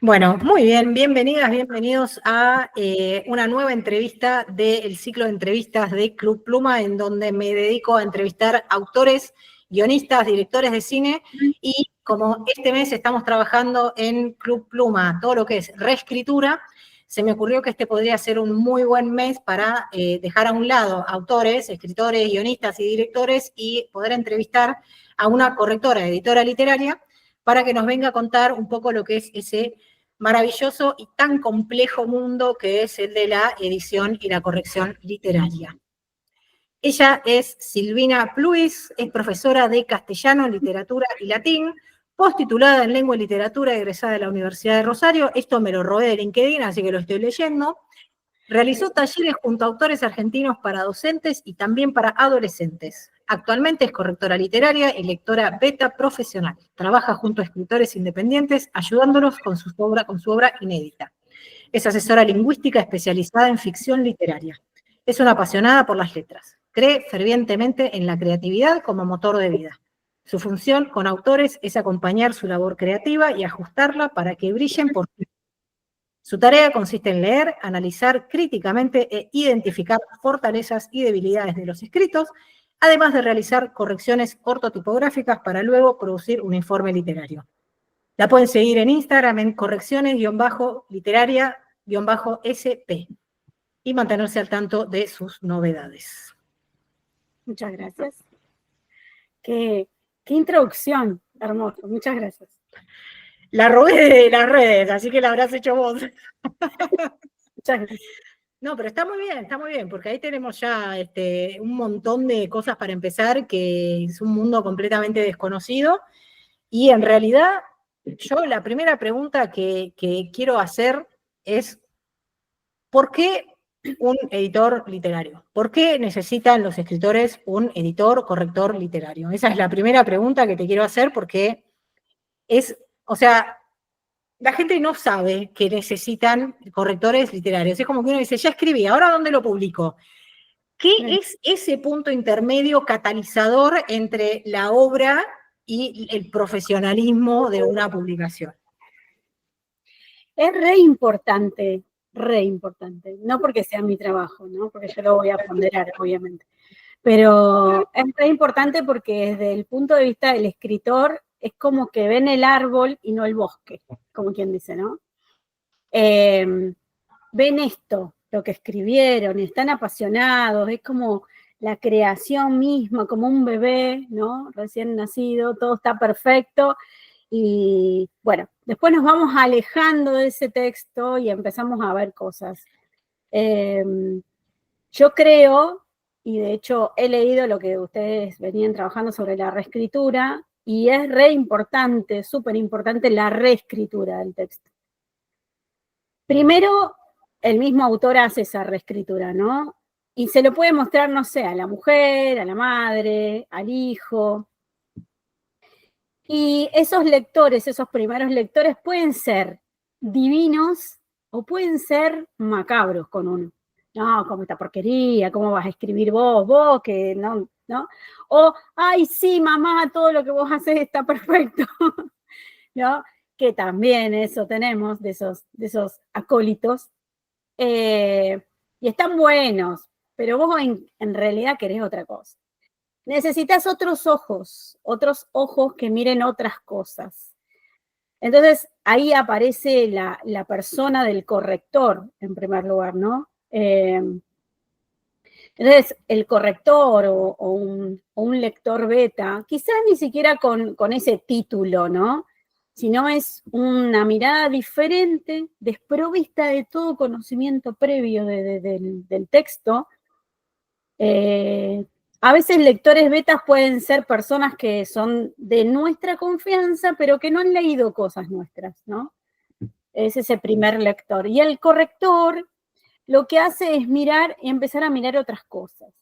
Bueno, muy bien, bienvenidas, bienvenidos a una nueva entrevista del ciclo de entrevistas de Club Pluma, en donde me dedico a entrevistar autores, guionistas, directores de cine, y como este mes estamos trabajando en Club Pluma, todo lo que es reescritura, se me ocurrió que este podría ser un muy buen mes para dejar a un lado autores, escritores, guionistas y directores y poder entrevistar a una correctora, editora literaria, para que nos venga a contar un poco lo que es ese maravilloso y tan complejo mundo que es el de la edición y la corrección literaria. Ella es Silvina Pluis, es profesora de castellano, literatura y latín, postitulada en lengua y literatura, egresada de la Universidad de Rosario. Esto me lo robé de LinkedIn, así que lo estoy leyendo. Realizó talleres junto a autores argentinos para docentes y también para adolescentes. Actualmente es correctora literaria y lectora beta profesional. Trabaja junto a escritores independientes, ayudándolos con su obra inédita. Es asesora lingüística especializada en ficción literaria. Es una apasionada por las letras. Cree fervientemente en la creatividad como motor de vida. Su función con autores es acompañar su labor creativa y ajustarla para que brillen por sí. Su tarea consiste en leer, analizar críticamente e identificar fortalezas y debilidades de los escritos, además de realizar correcciones ortotipográficas para luego producir un informe literario. La pueden seguir en Instagram en correcciones-literaria-sp y mantenerse al tanto de sus novedades. Muchas gracias. Qué introducción, hermoso. Muchas gracias. La robé de las redes, así que la habrás hecho vos. Muchas gracias. No, pero está muy bien, porque ahí tenemos ya un montón de cosas para empezar, que es un mundo completamente desconocido. Y en realidad, yo la primera pregunta que quiero hacer es, ¿por qué un editor literario? ¿Por qué necesitan los escritores un editor, corrector literario? Esa es la primera pregunta que te quiero hacer, porque o sea, la gente no sabe que necesitan correctores literarios. Es como que uno dice, ya escribí, ¿ahora dónde lo publico? ¿Qué es ese punto intermedio catalizador entre la obra y el profesionalismo de una publicación? Es re importante. No porque sea mi trabajo, ¿no? Porque yo lo voy a ponderar, obviamente. Pero es re importante porque desde el punto de vista del escritor es como que ven el árbol y no el bosque, como quien dice, ¿no? Ven esto, lo que escribieron, están apasionados, es como la creación misma, como un bebé, ¿no? Recién nacido, todo está perfecto. Y bueno, después nos vamos alejando de ese texto y empezamos a ver cosas. Yo creo, y de hecho he leído lo que ustedes venían trabajando sobre la reescritura, y es re importante, súper importante la reescritura del texto. Primero, el mismo autor hace esa reescritura, ¿no? Y se lo puede mostrar, no sé, a la mujer, a la madre, al hijo. Y esos lectores, esos primeros lectores pueden ser divinos o pueden ser macabros con uno. No, como esta porquería, ¿cómo vas a escribir vos que no, ¿no? O, ay, sí, mamá, todo lo que vos haces está perfecto, ¿no? Que también eso tenemos de esos acólitos. Y están buenos, pero vos en realidad querés otra cosa. Necesitas otros ojos que miren otras cosas. Entonces, ahí aparece la persona del corrector, en primer lugar, ¿no? Entonces, el corrector o un lector beta, quizás ni siquiera con ese título, ¿no? Sino es una mirada diferente, desprovista de todo conocimiento previo del texto. A veces lectores betas pueden ser personas que son de nuestra confianza, pero que no han leído cosas nuestras, ¿no? Es ese primer lector. Y el corrector lo que hace es mirar y empezar a mirar otras cosas.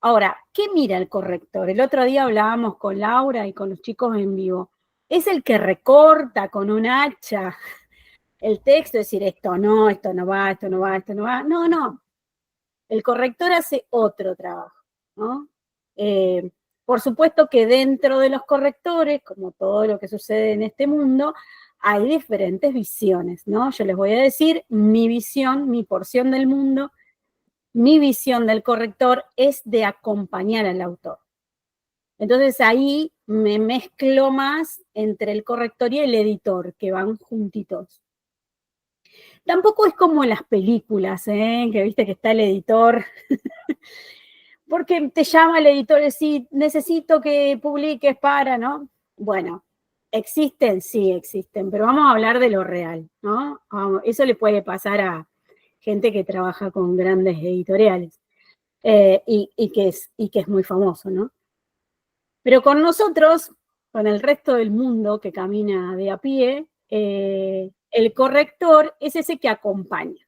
Ahora, ¿qué mira el corrector? El otro día hablábamos con Laura y con los chicos en vivo. Es el que recorta con un hacha el texto, decir esto no va, esto no va, esto no va. No. El corrector hace otro trabajo, ¿no? Por supuesto que dentro de los correctores, como todo lo que sucede en este mundo, hay diferentes visiones, ¿no? Yo les voy a decir mi visión, mi porción del mundo, mi visión del corrector es de acompañar al autor. Entonces ahí me mezclo más entre el corrector y el editor, que van juntitos. Tampoco es como en las películas, que viste que está el editor, porque te llama el editor y dice, necesito que publiques para, ¿no? Bueno, ¿existen? Sí, existen, pero vamos a hablar de lo real, ¿no? Eso le puede pasar a gente que trabaja con grandes editoriales y que es muy famoso, ¿no? Pero con nosotros, con el resto del mundo que camina de a pie, el corrector es ese que acompaña,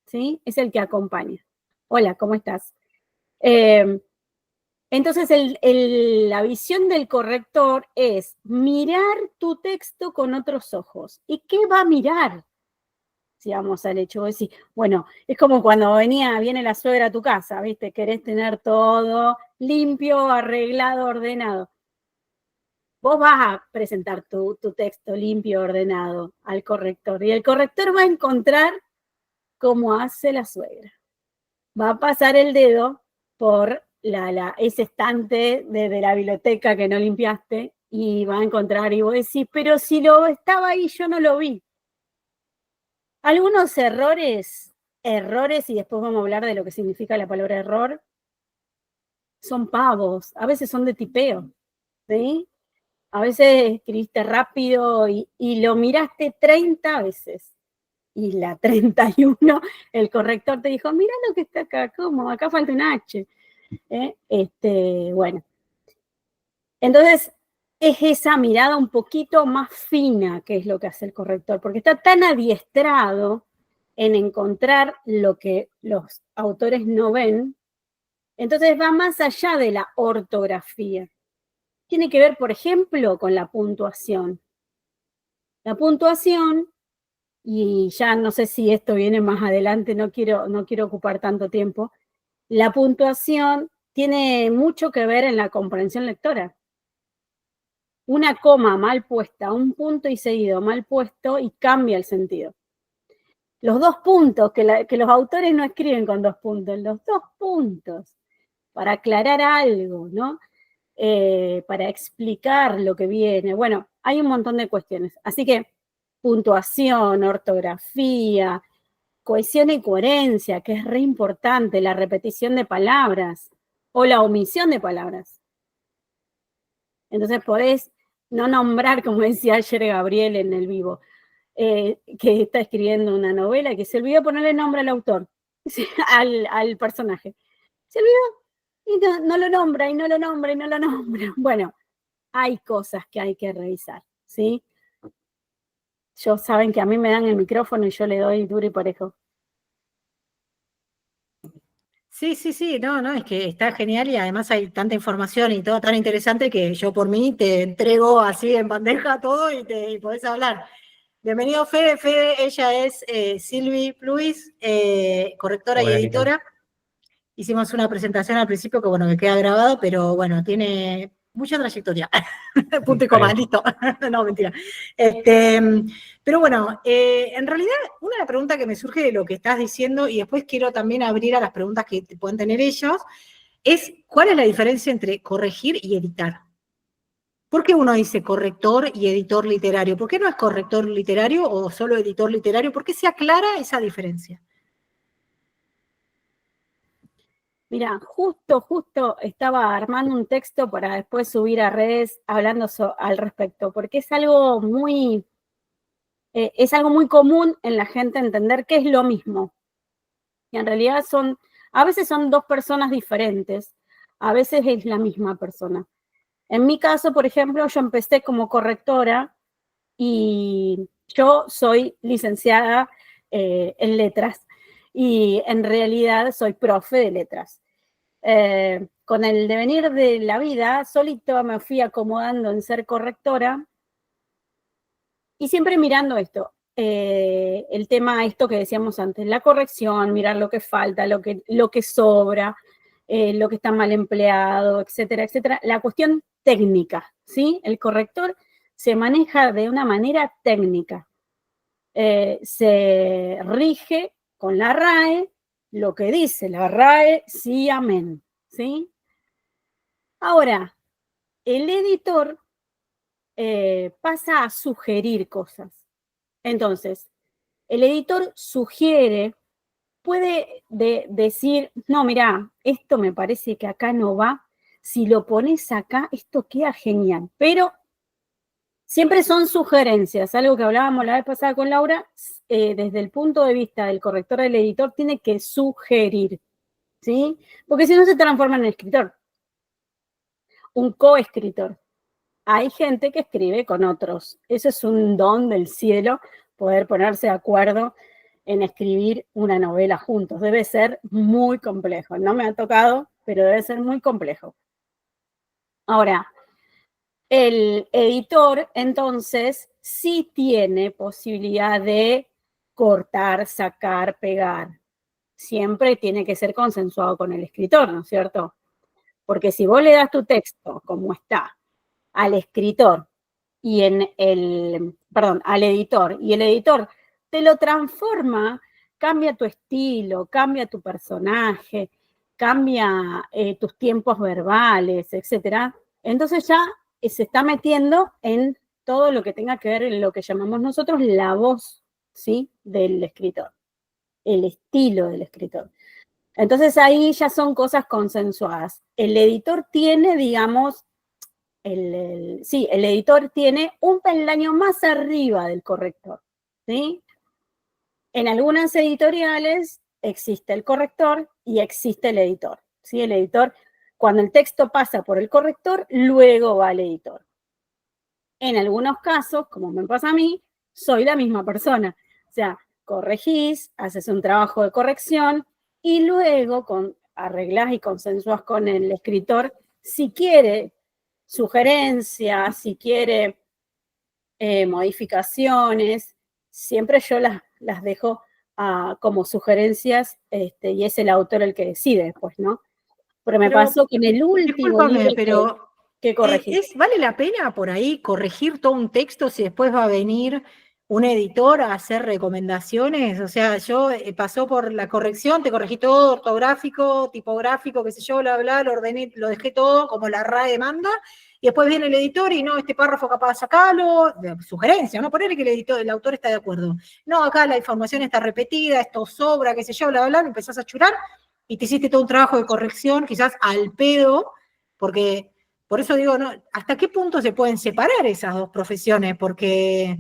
¿sí? Es el que acompaña. Hola, ¿cómo estás? Entonces, la visión del corrector es mirar tu texto con otros ojos. ¿Y qué va a mirar? Si vamos al hecho de decir, bueno, es como cuando viene la suegra a tu casa, ¿viste? Querés tener todo limpio, arreglado, ordenado. Vos vas a presentar tu texto limpio, ordenado al corrector, y el corrector va a encontrar cómo hace la suegra. Va a pasar el dedo por ese estante de la biblioteca que no limpiaste y va a encontrar, y vos decís, pero si estaba ahí, yo no lo vi. Algunos errores, y después vamos a hablar de lo que significa la palabra error, son pavos, a veces son de tipeo, ¿sí? A veces escribiste rápido y lo miraste 30 veces. Y la 31, el corrector te dijo, mira lo que está acá, ¿cómo? Acá falta un H. Bueno. Entonces, es esa mirada un poquito más fina que es lo que hace el corrector, porque está tan adiestrado en encontrar lo que los autores no ven, entonces va más allá de la ortografía. Tiene que ver, por ejemplo, con la puntuación. La puntuación, y ya no sé si esto viene más adelante, no quiero ocupar tanto tiempo, la puntuación tiene mucho que ver en la comprensión lectora. Una coma mal puesta, un punto y seguido mal puesto y cambia el sentido. Los 2 puntos, que los autores no escriben con 2 puntos, los 2 puntos, para aclarar algo, ¿no? Para explicar lo que viene. Bueno, hay un montón de cuestiones. Así que puntuación, ortografía, cohesión y coherencia, que es re importante, la repetición de palabras o la omisión de palabras. Entonces podés no nombrar, como decía ayer Gabriel en el vivo, que está escribiendo una novela, que se olvidó ponerle nombre al autor, al personaje. Se olvidó y no lo nombra, y no lo nombra, y no lo nombra. Bueno, hay cosas que hay que revisar, ¿sí? Saben que a mí me dan el micrófono y yo le doy duro y parejo. Sí, no, es que está genial y además hay tanta información y todo tan interesante que yo por mí te entrego así en bandeja todo y podés hablar. Bienvenido Fede. Fede, ella es Silvi Pluis, correctora. Hola, y editora. Hicimos una presentación al principio que bueno, que queda grabado, pero bueno, tiene mucha trayectoria. Punto y coma, listo. No, mentira. Pero bueno, en realidad, una pregunta que me surge de lo que estás diciendo, y después quiero también abrir a las preguntas que pueden tener ellos, es ¿cuál es la diferencia entre corregir y editar? ¿Por qué uno dice corrector y editor literario? ¿Por qué no es corrector literario o solo editor literario? ¿Por qué se aclara esa diferencia? Mira, justo estaba armando un texto para después subir a redes hablando al respecto, porque es algo muy común en la gente entender que es lo mismo. Y en realidad a veces son 2 personas diferentes, a veces es la misma persona. En mi caso, por ejemplo, yo empecé como correctora y yo soy licenciada en letras y en realidad soy profe de letras. Con el devenir de la vida, solito me fui acomodando en ser correctora y siempre mirando esto, el tema esto que decíamos antes, la corrección, mirar lo que falta, lo que sobra, lo que está mal empleado, etcétera, etcétera. La cuestión técnica, ¿sí? El corrector se maneja de una manera técnica. Se rige con la RAE, lo que dice la RAE, sí, amén, ¿sí? Ahora, el editor pasa a sugerir cosas. Entonces, el editor sugiere, puede decir, no, mira, esto me parece que acá no va, si lo pones acá, esto queda genial, pero siempre son sugerencias, algo que hablábamos la vez pasada con Laura, desde el punto de vista del corrector del editor tiene que sugerir, ¿sí? Porque si no se transforma en escritor, un coescritor. Hay gente que escribe con otros, eso es un don del cielo, poder ponerse de acuerdo en escribir una novela juntos, debe ser muy complejo, no me ha tocado, pero debe ser muy complejo. Ahora, el editor, entonces, sí tiene posibilidad de cortar, sacar, pegar. Siempre tiene que ser consensuado con el escritor, ¿no es cierto? Porque si vos le das tu texto como está al escritor y al editor, y el editor te lo transforma, cambia tu estilo, cambia tu personaje, cambia tus tiempos verbales, etcétera, entonces ya se está metiendo en todo lo que tenga que ver en lo que llamamos nosotros la voz, ¿sí?, del escritor, el estilo del escritor. Entonces ahí ya son cosas consensuadas. El editor tiene, digamos, el editor tiene un peldaño más arriba del corrector, ¿sí? En algunas editoriales existe el corrector y existe el editor, ¿sí? El editor, cuando el texto pasa por el corrector, luego va al editor. En algunos casos, como me pasa a mí, soy la misma persona. O sea, corregís, haces un trabajo de corrección y luego arreglás y consensuás con el escritor si quiere sugerencias, si quiere modificaciones, siempre yo las dejo como sugerencias y es el autor el que decide después, ¿no? Pero me pasó que en el último libro pero que corregí. ¿vale la pena por ahí corregir todo un texto si después va a venir un editor a hacer recomendaciones? O sea, yo pasó por la corrección, te corregí todo, ortográfico, tipográfico, qué sé yo, bla, bla, lo ordené, lo dejé todo como la RAE manda, y después viene el editor y no, este párrafo capaz de sacarlo, sugerencia, ¿no? Ponerle que el autor está de acuerdo. No, acá la información está repetida, esto sobra, qué sé yo, bla, bla, bla, empezás a churar y te hiciste todo un trabajo de corrección, quizás al pedo, porque por eso digo, ¿no? ¿Hasta qué punto se pueden separar esas dos profesiones? Porque,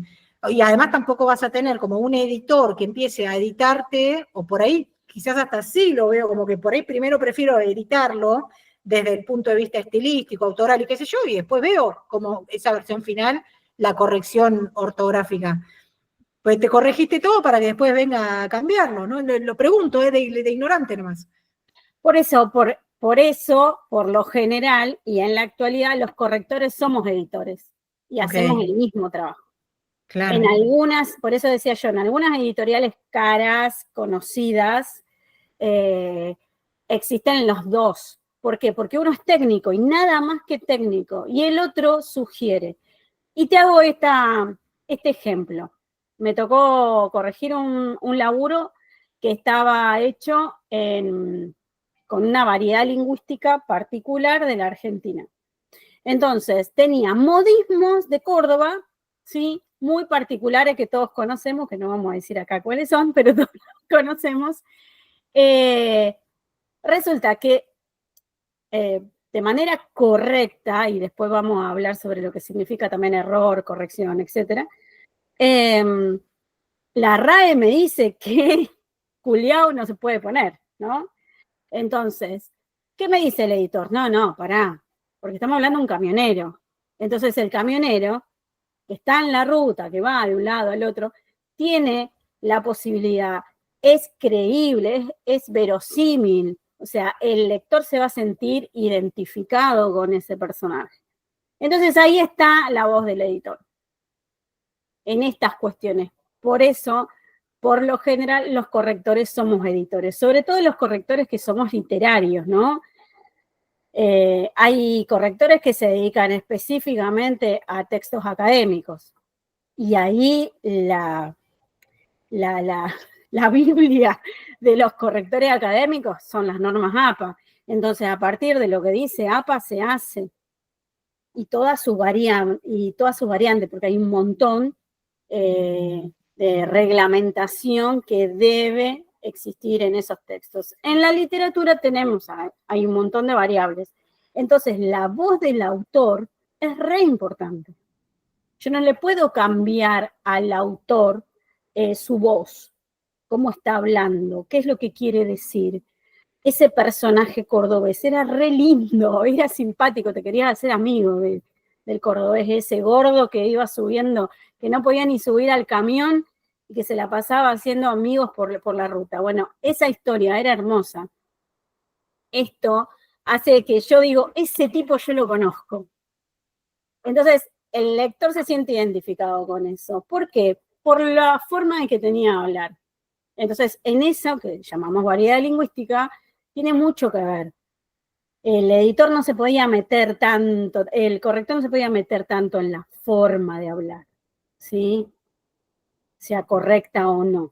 y además tampoco vas a tener como un editor que empiece a editarte, o por ahí quizás hasta sí lo veo, como que por ahí primero prefiero editarlo desde el punto de vista estilístico, autoral y qué sé yo, y después veo como esa versión final, la corrección ortográfica. Pues te corregiste todo para que después venga a cambiarlo, ¿no? Lo pregunto, de ignorante nomás. Por eso, por lo general, y en la actualidad, los correctores somos editores y hacemos el mismo trabajo. Claro. En algunas, por eso decía yo, en algunas editoriales caras, conocidas, existen los dos. ¿Por qué? Porque uno es técnico y nada más que técnico, y el otro sugiere. Y te hago este ejemplo. Me tocó corregir un laburo que estaba hecho con una variedad lingüística particular de la Argentina. Entonces, tenía modismos de Córdoba, ¿sí?, muy particulares que todos conocemos, que no vamos a decir acá cuáles son, pero todos los conocemos. Resulta que de manera correcta, y después vamos a hablar sobre lo que significa también error, corrección, etcétera, la RAE me dice que culiao no se puede poner, ¿no? Entonces, ¿qué me dice el editor? No, pará, porque estamos hablando de un camionero. Entonces, el camionero que está en la ruta, que va de un lado al otro, tiene la posibilidad, es creíble, es verosímil, o sea, el lector se va a sentir identificado con ese personaje. Entonces, ahí está la voz del editor, en estas cuestiones. Por eso, por lo general, los correctores somos editores, sobre todo los correctores que somos literarios, ¿no? Hay correctores que se dedican específicamente a textos académicos. Y ahí la Biblia de los correctores académicos son las normas APA. Entonces, a partir de lo que dice APA se hace. Y todas sus variantes, porque hay un montón de reglamentación que debe existir en esos textos. En la literatura hay un montón de variables. Entonces, la voz del autor es re importante. Yo no le puedo cambiar al autor su voz, cómo está hablando, qué es lo que quiere decir. Ese personaje cordobés era re lindo, era simpático, te querías hacer amigo del cordobés, ese gordo que iba subiendo, que no podía ni subir al camión y que se la pasaba haciendo amigos por la ruta. Bueno, esa historia era hermosa. Esto hace que yo digo, ese tipo yo lo conozco. Entonces, el lector se siente identificado con eso. ¿Por qué? Por la forma en que tenía de hablar. Entonces, en eso, que llamamos variedad lingüística, tiene mucho que ver. El editor no se podía meter tanto, el corrector no se podía meter tanto en la forma de hablar, ¿sí? Sea correcta o no.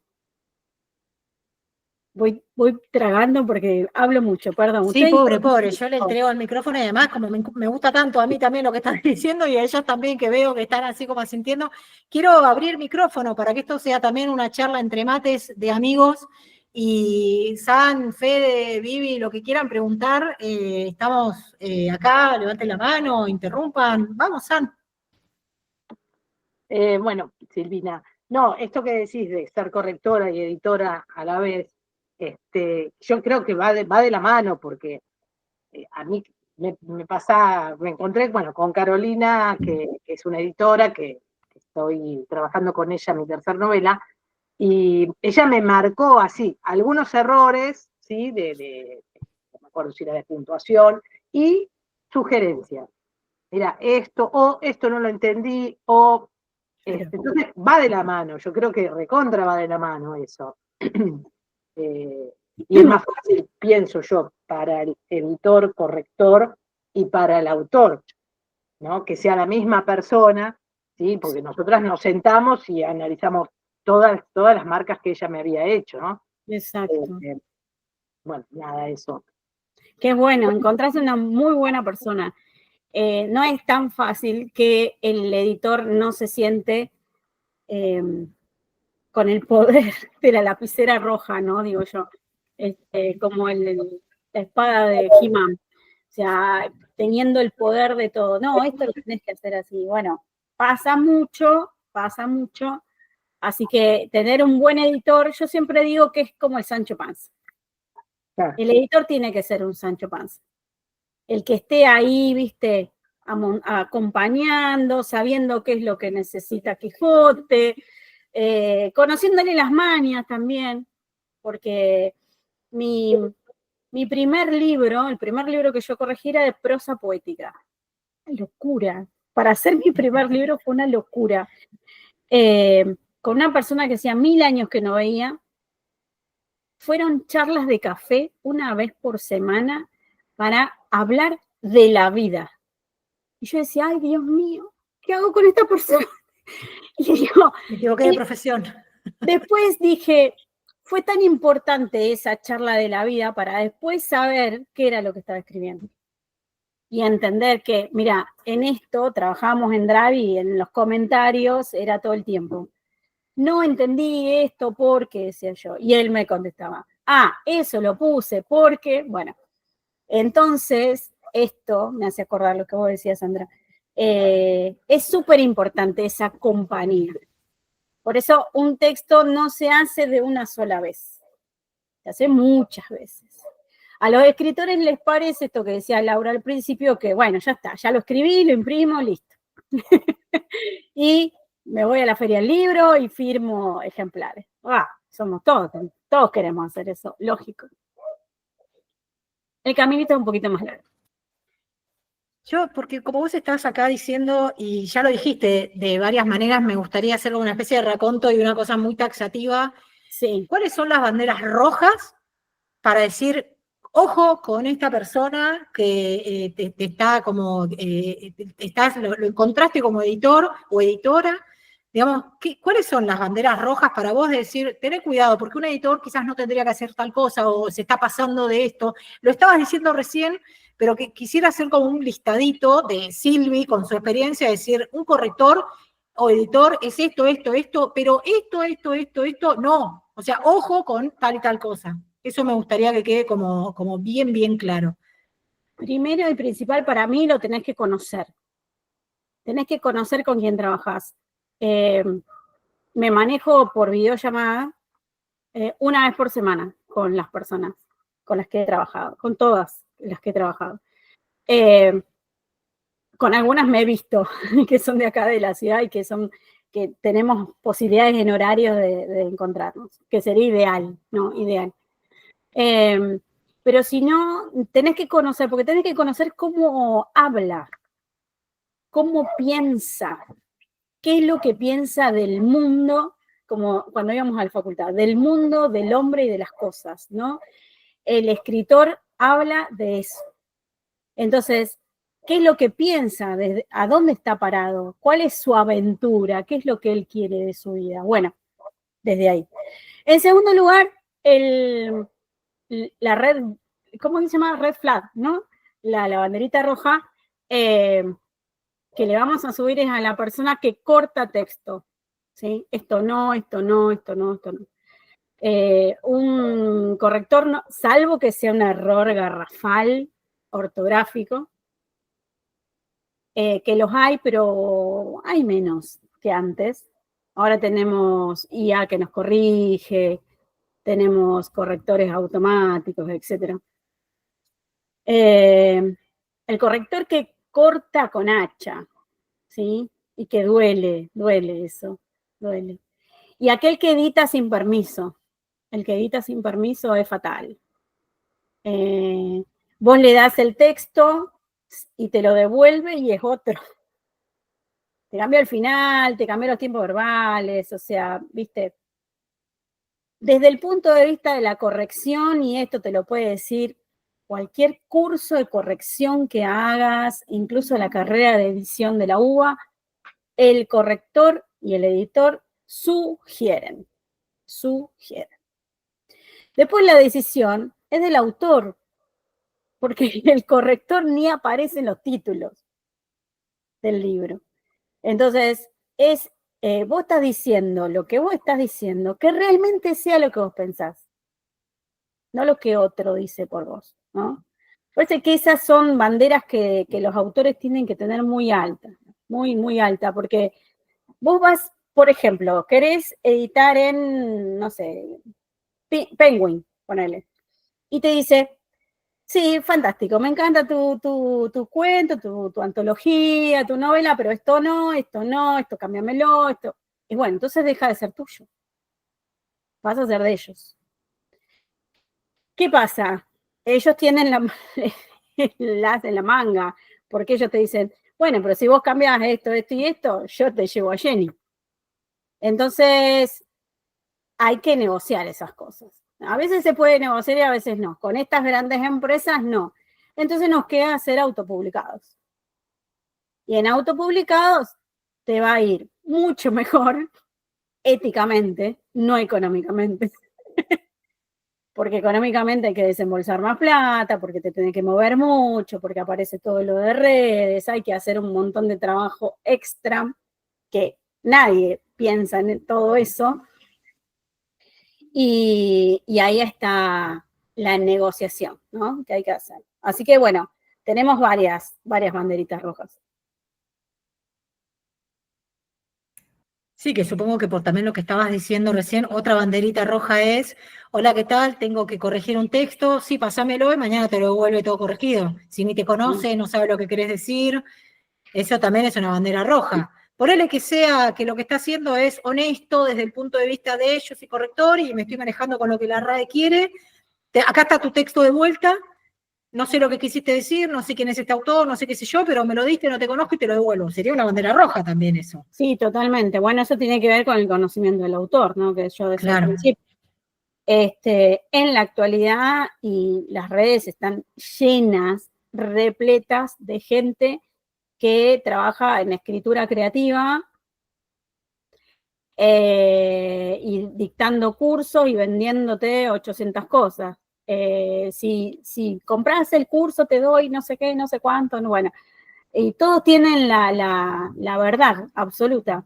Voy tragando porque hablo mucho, perdón. Sí, pobre, yo le entrego el micrófono y además como me gusta tanto a mí también lo que están diciendo y a ellos también que veo que están así como asintiendo, quiero abrir micrófono para que esto sea también una charla entre mates de amigos y San, Fede, Vivi, lo que quieran preguntar, estamos acá, levanten la mano, interrumpan, vamos San. Bueno, Silvina, no, esto que decís de ser correctora y editora a la vez, yo creo que va de la mano, porque a mí me encontré, bueno, con Carolina, que es una editora, que estoy trabajando con ella en mi tercera novela, y ella me marcó así, algunos errores, ¿sí? No me acuerdo si era de puntuación, y sugerencias. Mira, esto no lo entendí, entonces va de la mano, yo creo que recontra va de la mano eso. Y es más fácil, pienso yo, para el editor, corrector y para el autor, ¿no? Que sea la misma persona, ¿sí? Porque nosotras nos sentamos y analizamos todas las marcas que ella me había hecho, ¿no? Exacto. Bueno, nada, eso. Qué bueno, encontraste una muy buena persona. No es tan fácil que el editor no se siente con el poder de la lapicera roja, ¿no? Digo yo, como la espada de He-Man. O sea, teniendo el poder de todo. No, esto lo tenés que hacer así. Bueno, pasa mucho. Así que tener un buen editor, yo siempre digo que es como el Sancho Panza. Claro. El editor tiene que ser un Sancho Panza. El que esté ahí, viste, acompañando, sabiendo qué es lo que necesita Quijote, conociéndole las mañas también, porque el primer libro que yo corregí era de prosa poética. Una locura. Para hacer mi primer libro fue una locura. Con una persona que hacía 1000 años que no veía. Fueron charlas de café una vez por semana para hablar de la vida. Y yo decía, ay, Dios mío, ¿qué hago con esta persona? Y yo, me equivoqué de profesión. Después dije, fue tan importante esa charla de la vida para después saber qué era lo que estaba escribiendo. Y entender que, mira, en esto trabajamos en Drive y en los comentarios era todo el tiempo. No entendí esto porque, decía yo. Y él me contestaba, eso lo puse porque, bueno. Entonces, esto me hace acordar lo que vos decías, Sandra. Es súper importante esa compañía. Por eso un texto no se hace de una sola vez. Se hace muchas veces. A los escritores les parece esto que decía Laura al principio, que bueno, ya está, ya lo escribí, lo imprimo, listo. Y me voy a la feria del libro y firmo ejemplares. Somos todos queremos hacer eso, lógico. El caminito es un poquito más largo. Yo, porque como vos estás acá diciendo, y ya lo dijiste de varias maneras, me gustaría hacer una especie de raconto y una cosa muy taxativa. Sí. ¿Cuáles son las banderas rojas para decir ojo con esta persona que te está como, lo encontraste como editor o editora, digamos, ¿cuáles son las banderas rojas para vos de decir, tené cuidado, porque un editor quizás no tendría que hacer tal cosa o se está pasando de esto? Lo estabas diciendo recién, pero que quisiera hacer como un listadito de Silvi con su experiencia, decir, un corrector o editor es esto, pero esto, no. O sea, ojo con tal y tal cosa. Eso me gustaría que quede como bien, bien claro. Primero y principal para mí lo tenés que conocer. Tenés que conocer con quién trabajás. Me manejo por videollamada una vez por semana con las personas con las que he trabajado, con todas las que he trabajado. Con algunas me he visto, que son de acá de la ciudad y que tenemos posibilidades en horarios de encontrarnos, que sería ideal, ¿no? Ideal. Pero si no, tenés que conocer, porque tenés que conocer cómo habla, cómo piensa, qué es lo que piensa del mundo, como cuando íbamos a la facultad, del mundo, del hombre y de las cosas, ¿no? El escritor habla de eso. Entonces, ¿qué es lo que piensa? ¿A dónde está parado? ¿Cuál es su aventura? ¿Qué es lo que él quiere de su vida? Bueno, desde ahí. En segundo lugar, la red, ¿cómo se llama? Red flag, ¿no? La banderita roja que le vamos a subir es a la persona que corta texto, ¿sí? Esto no. Un corrector, no, salvo que sea un error garrafal, ortográfico, que los hay, pero hay menos que antes. Ahora tenemos IA que nos corrige, tenemos correctores automáticos, etc. El corrector que corta con hacha, ¿sí? Y que duele eso, duele. Y aquel que edita sin permiso. El que edita sin permiso es fatal. Vos le das el texto y te lo devuelve y es otro. Te cambió el final, te cambió los tiempos verbales, o sea, viste. Desde el punto de vista de la corrección, y esto te lo puede decir cualquier curso de corrección que hagas, incluso la carrera de edición de la UBA, el corrector y el editor sugieren. Después la decisión es del autor, porque el corrector ni aparece en los títulos del libro. Entonces, vos estás diciendo lo que vos estás diciendo, que realmente sea lo que vos pensás, no lo que otro dice por vos, ¿no? Parece que esas son banderas que los autores tienen que tener muy altas, muy alta, porque vos vas, por ejemplo, querés editar en, no sé, Penguin, ponele, y te dice, sí, fantástico, me encanta tu cuento, tu antología, tu novela, pero esto no, esto cámbiamelo, esto. Y bueno, entonces deja de ser tuyo. Vas a ser de ellos. ¿Qué pasa? Ellos tienen las en la manga, porque ellos te dicen, bueno, pero si vos cambias esto y esto, yo te llevo a Jenny. Entonces, hay que negociar esas cosas. A veces se puede negociar y a veces no. Con estas grandes empresas, no. Entonces nos queda hacer autopublicados. Y en autopublicados te va a ir mucho mejor éticamente, no económicamente. Porque económicamente hay que desembolsar más plata, porque te tenés que mover mucho, porque aparece todo lo de redes, hay que hacer un montón de trabajo extra que nadie piensa en todo eso. Y ahí está la negociación, ¿no? Que hay que hacer. Así que bueno, tenemos varias banderitas rojas. Sí, que supongo que por también lo que estabas diciendo recién, otra banderita roja es, hola, ¿qué tal? Tengo que corregir un texto, sí, pasámelo y mañana te lo devuelve todo corregido. Si ni te conoce, no sabe lo que querés decir, eso también es una bandera roja. Ponele que sea que lo que está haciendo es honesto desde el punto de vista de ellos y corrector y me estoy manejando con lo que la RAE quiere. Acá está tu texto de vuelta, no sé lo que quisiste decir, no sé quién es este autor, no sé qué sé yo, pero me lo diste, no te conozco y te lo devuelvo. Sería una bandera roja también eso. Sí, totalmente. Bueno, eso tiene que ver con el conocimiento del autor, ¿no? Que yo decía al principio. En la actualidad, y las redes están llenas, repletas de gente que trabaja en escritura creativa y dictando cursos y vendiéndote 800 cosas. Si compras el curso te doy no sé qué, no sé cuánto, no, bueno. Y todos tienen la verdad absoluta.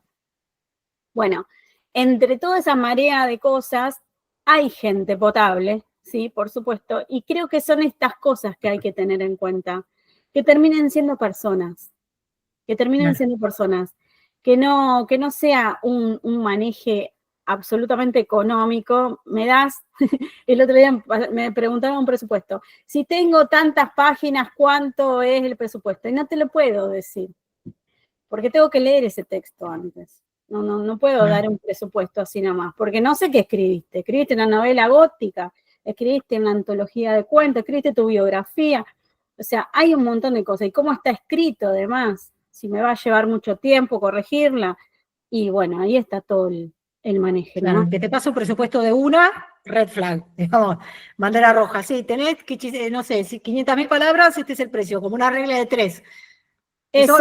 Bueno, entre toda esa marea de cosas hay gente potable, sí, por supuesto, y creo que son estas cosas que hay que tener en cuenta, que terminen siendo personas, que no sea un maneje absolutamente económico. El otro día me preguntaron un presupuesto, si tengo tantas páginas, ¿cuánto es el presupuesto? Y no te lo puedo decir, porque tengo que leer ese texto antes. No puedo dar un presupuesto así nomás, porque no sé qué escribiste. Escribiste una novela gótica, escribiste una antología de cuentos, escribiste tu biografía. O sea, hay un montón de cosas. Y cómo está escrito, además, si me va a llevar mucho tiempo corregirla. Y bueno, ahí está todo el manejo, ¿no? Claro, que te pasa un presupuesto de una, red flag, digamos, bandera roja. Sí, tenés, no sé, 500.000 palabras, este es el precio, como una regla de 3. Eso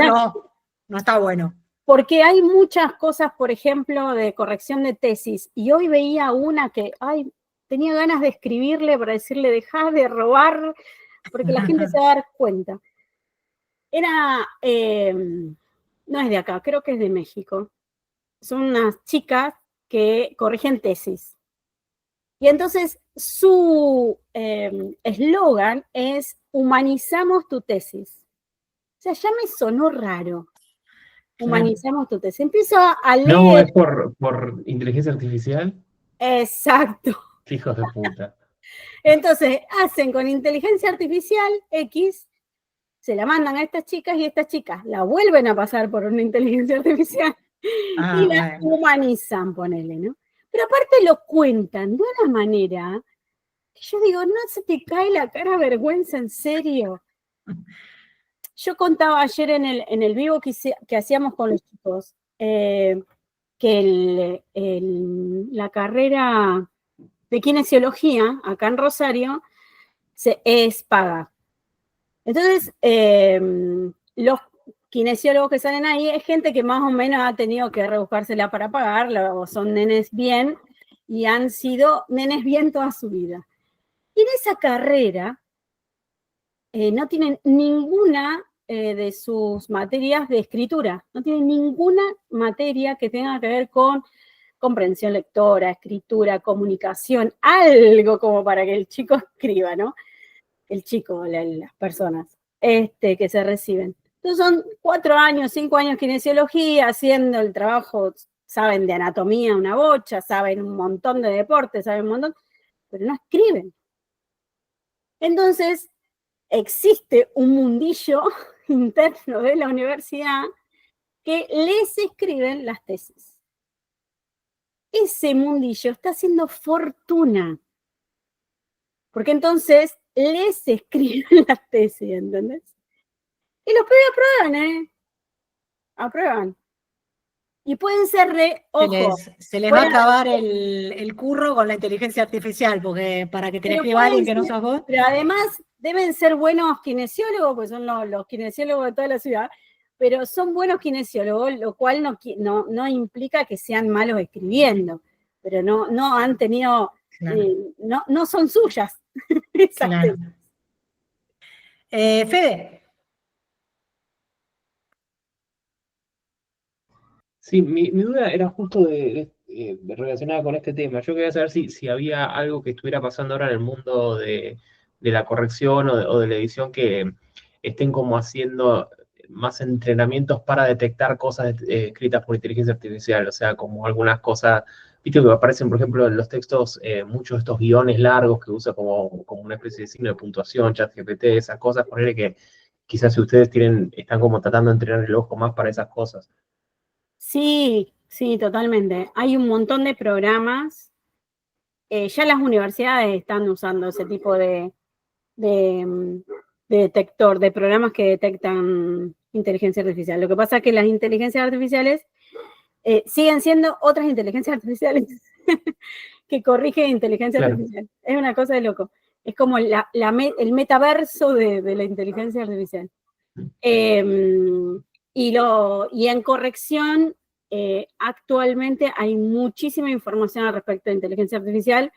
no está bueno. Porque hay muchas cosas, por ejemplo, de corrección de tesis, y hoy veía una que, tenía ganas de escribirle para decirle, dejá de robar, porque la gente se va a dar cuenta. No es de acá, creo que es de México. Son unas chicas que corrigen tesis. Y entonces su eslogan es, humanizamos tu tesis. O sea, ya me sonó raro. Humanizamos tu tesis. Empiezo a leer. No, es por inteligencia artificial. Exacto. Hijos de puta. Entonces, hacen con inteligencia artificial X, se la mandan a estas chicas y estas chicas la vuelven a pasar por una inteligencia artificial y la humanizan, ponele, ¿no? Pero aparte lo cuentan de una manera que yo digo, no se te cae la cara vergüenza, en serio. Yo contaba ayer en el vivo que hacíamos con los chicos, que la carrera de kinesiología acá en Rosario es paga. Entonces, los kinesiólogos que salen ahí es gente que más o menos ha tenido que rebuscársela para pagarla, o son nenes bien, y han sido nenes bien toda su vida. Y en esa carrera no tienen ninguna de sus materias de escritura, no tienen ninguna materia que tenga que ver con comprensión lectora, escritura, comunicación, algo como para que el chico escriba, ¿no? El chico, las personas que se reciben. Entonces son 4 años, 5 años kinesiología, haciendo el trabajo, saben de anatomía una bocha, saben un montón de deportes, saben un montón, pero no escriben. Entonces, existe un mundillo interno de la universidad que les escriben las tesis. Ese mundillo está haciendo fortuna, porque entonces les escriben las tesis, ¿entendés? Y los pibes aprueban, aprueban. Y pueden ser se les va a acabar el curro con la inteligencia artificial, porque para que te le escriba alguien que no sos vos. Pero además deben ser buenos kinesiólogos, porque son los kinesiólogos de toda la ciudad, pero son buenos kinesiólogos, lo cual no implica que sean malos escribiendo, pero no han tenido, claro. No son suyas. Claro. Fede. Sí, mi duda era justo relacionada con este tema. Yo quería saber si había algo que estuviera pasando ahora en el mundo de la corrección o de la edición que estén como haciendo más entrenamientos para detectar cosas escritas por inteligencia artificial. O sea, como algunas cosas, viste que aparecen, por ejemplo, en los textos, muchos de estos guiones largos que usa como una especie de signo de puntuación, ChatGPT, esas cosas, ponerle que quizás si ustedes están como tratando de entrenar el ojo más para esas cosas. Sí, totalmente. Hay un montón de programas. Ya las universidades están usando ese tipo de detector, de programas que detectan inteligencia artificial. Lo que pasa es que las inteligencias artificiales siguen siendo otras inteligencias artificiales que corrige inteligencia Claro. artificial. Es una cosa de loco. Es como el metaverso de la inteligencia artificial. Y en corrección, actualmente hay muchísima información al respecto de inteligencia artificial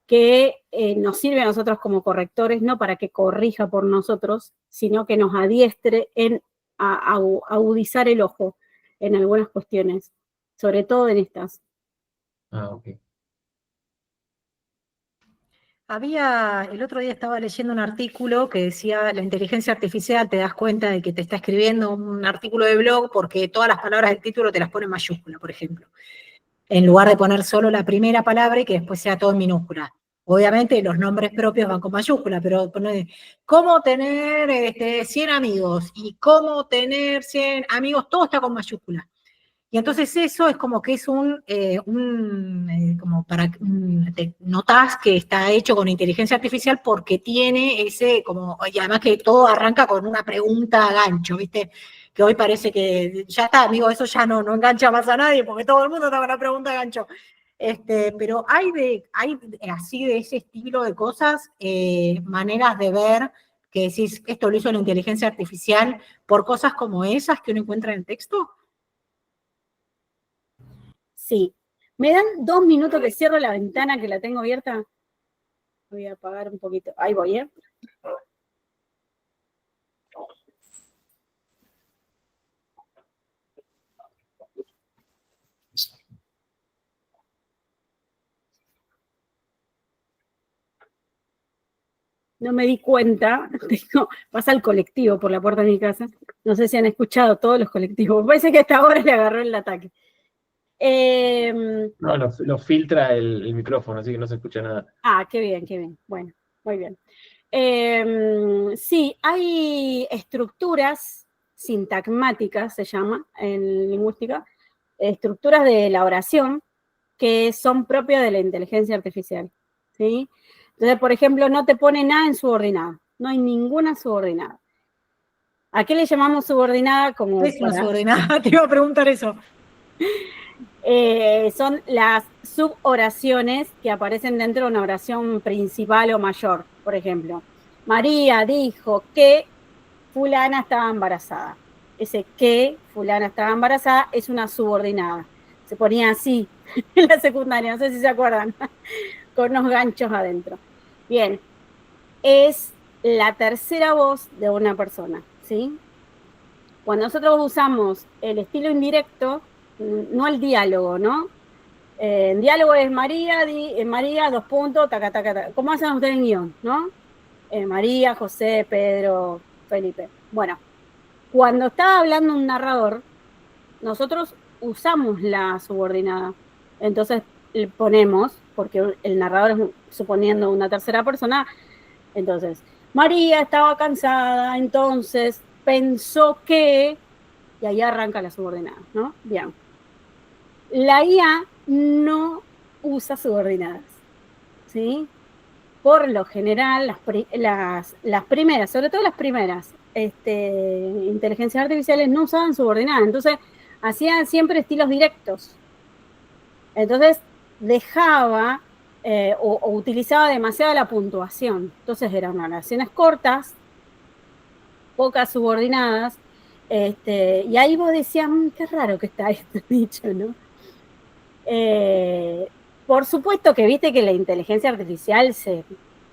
que nos sirve a nosotros como correctores, no para que corrija por nosotros, sino que nos adiestre en agudizar el ojo en algunas cuestiones, sobre todo en estas. Ah, ok. El otro día estaba leyendo un artículo que decía, la inteligencia artificial, te das cuenta de que te está escribiendo un artículo de blog porque todas las palabras del título te las pone en mayúscula, por ejemplo, en lugar de poner solo la primera palabra y que después sea todo en minúscula. Obviamente los nombres propios van con mayúscula, pero pone, ¿cómo tener 100 amigos? Y ¿cómo tener 100 amigos? Todo está con mayúscula. Y entonces eso es como que es como te notás que está hecho con inteligencia artificial porque tiene y además que todo arranca con una pregunta a gancho, ¿viste? Que hoy parece que ya está, amigo, eso ya no engancha más a nadie porque todo el mundo está con la pregunta a gancho. Pero hay así de ese estilo de cosas, maneras de ver que decís, esto lo hizo la inteligencia artificial por cosas como esas que uno encuentra en el texto. Sí. ¿Me dan 2 minutos que cierro la ventana que la tengo abierta? Voy a apagar un poquito. Ahí voy, ¿eh? No me di cuenta, pasa el colectivo por la puerta de mi casa. No sé si han escuchado todos los colectivos. Parece que hasta ahora le agarró el ataque. No, lo filtra el micrófono, así que no se escucha nada. Qué bien, qué bien. Bueno, muy bien. Sí, hay estructuras sintagmáticas, se llama en lingüística, estructuras de la oración que son propias de la inteligencia artificial, ¿sí? Entonces, por ejemplo, no te pone nada en subordinada, no hay ninguna subordinada. ¿A qué le llamamos subordinada? Como ¿Qué es una subordinada? Te iba a preguntar eso. Son las suboraciones que aparecen dentro de una oración principal o mayor. Por ejemplo, María dijo que fulana estaba embarazada. Ese que fulana estaba embarazada es una subordinada. Se ponía así en la secundaria, no sé si se acuerdan, con unos ganchos adentro. Bien, es la tercera voz de una persona, ¿sí? Cuando nosotros usamos el estilo indirecto, no el diálogo, ¿no? En diálogo es María, María, 2 puntos, taca, taca, taca. ¿Cómo hacen ustedes en guión, no? María, José, Pedro, Felipe. Bueno, cuando está hablando un narrador, nosotros usamos la subordinada. Entonces le ponemos, porque el narrador es suponiendo una tercera persona, entonces, María estaba cansada, entonces pensó que, y ahí arranca la subordinada, ¿no? Bien. La IA no usa subordinadas, ¿sí? Por lo general, las primeras, sobre todo las primeras, inteligencias artificiales no usaban subordinadas, entonces hacían siempre estilos directos. Entonces dejaba o utilizaba demasiado la puntuación. Entonces eran oraciones cortas, pocas subordinadas, y ahí vos decías, qué raro que está esto dicho, ¿no? Por supuesto que viste que la inteligencia artificial se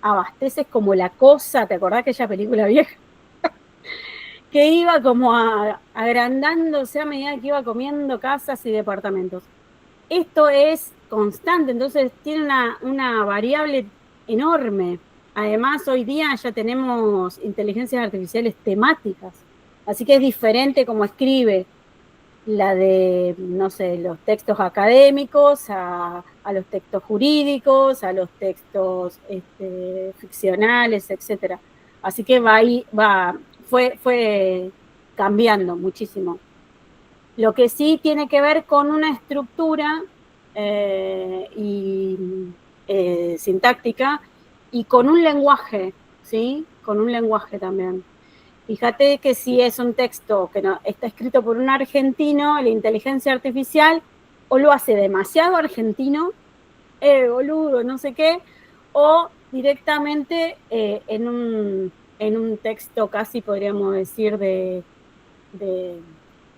abastece como la cosa, ¿te acordás aquella película vieja? Que iba como agrandándose a medida que iba comiendo casas y departamentos. Esto es constante, entonces tiene una variable enorme. Además, hoy día ya tenemos inteligencias artificiales temáticas, así que es diferente como escribe la de, no sé, los textos académicos, a los textos jurídicos, a los textos ficcionales, etc. Así que fue cambiando muchísimo. Lo que sí tiene que ver con una estructura sintáctica y con un lenguaje, ¿sí? Con un lenguaje también. Fíjate que si es un texto que no, está escrito por un argentino, la inteligencia artificial o lo hace demasiado argentino boludo, no sé qué, o directamente en un texto casi podríamos decir de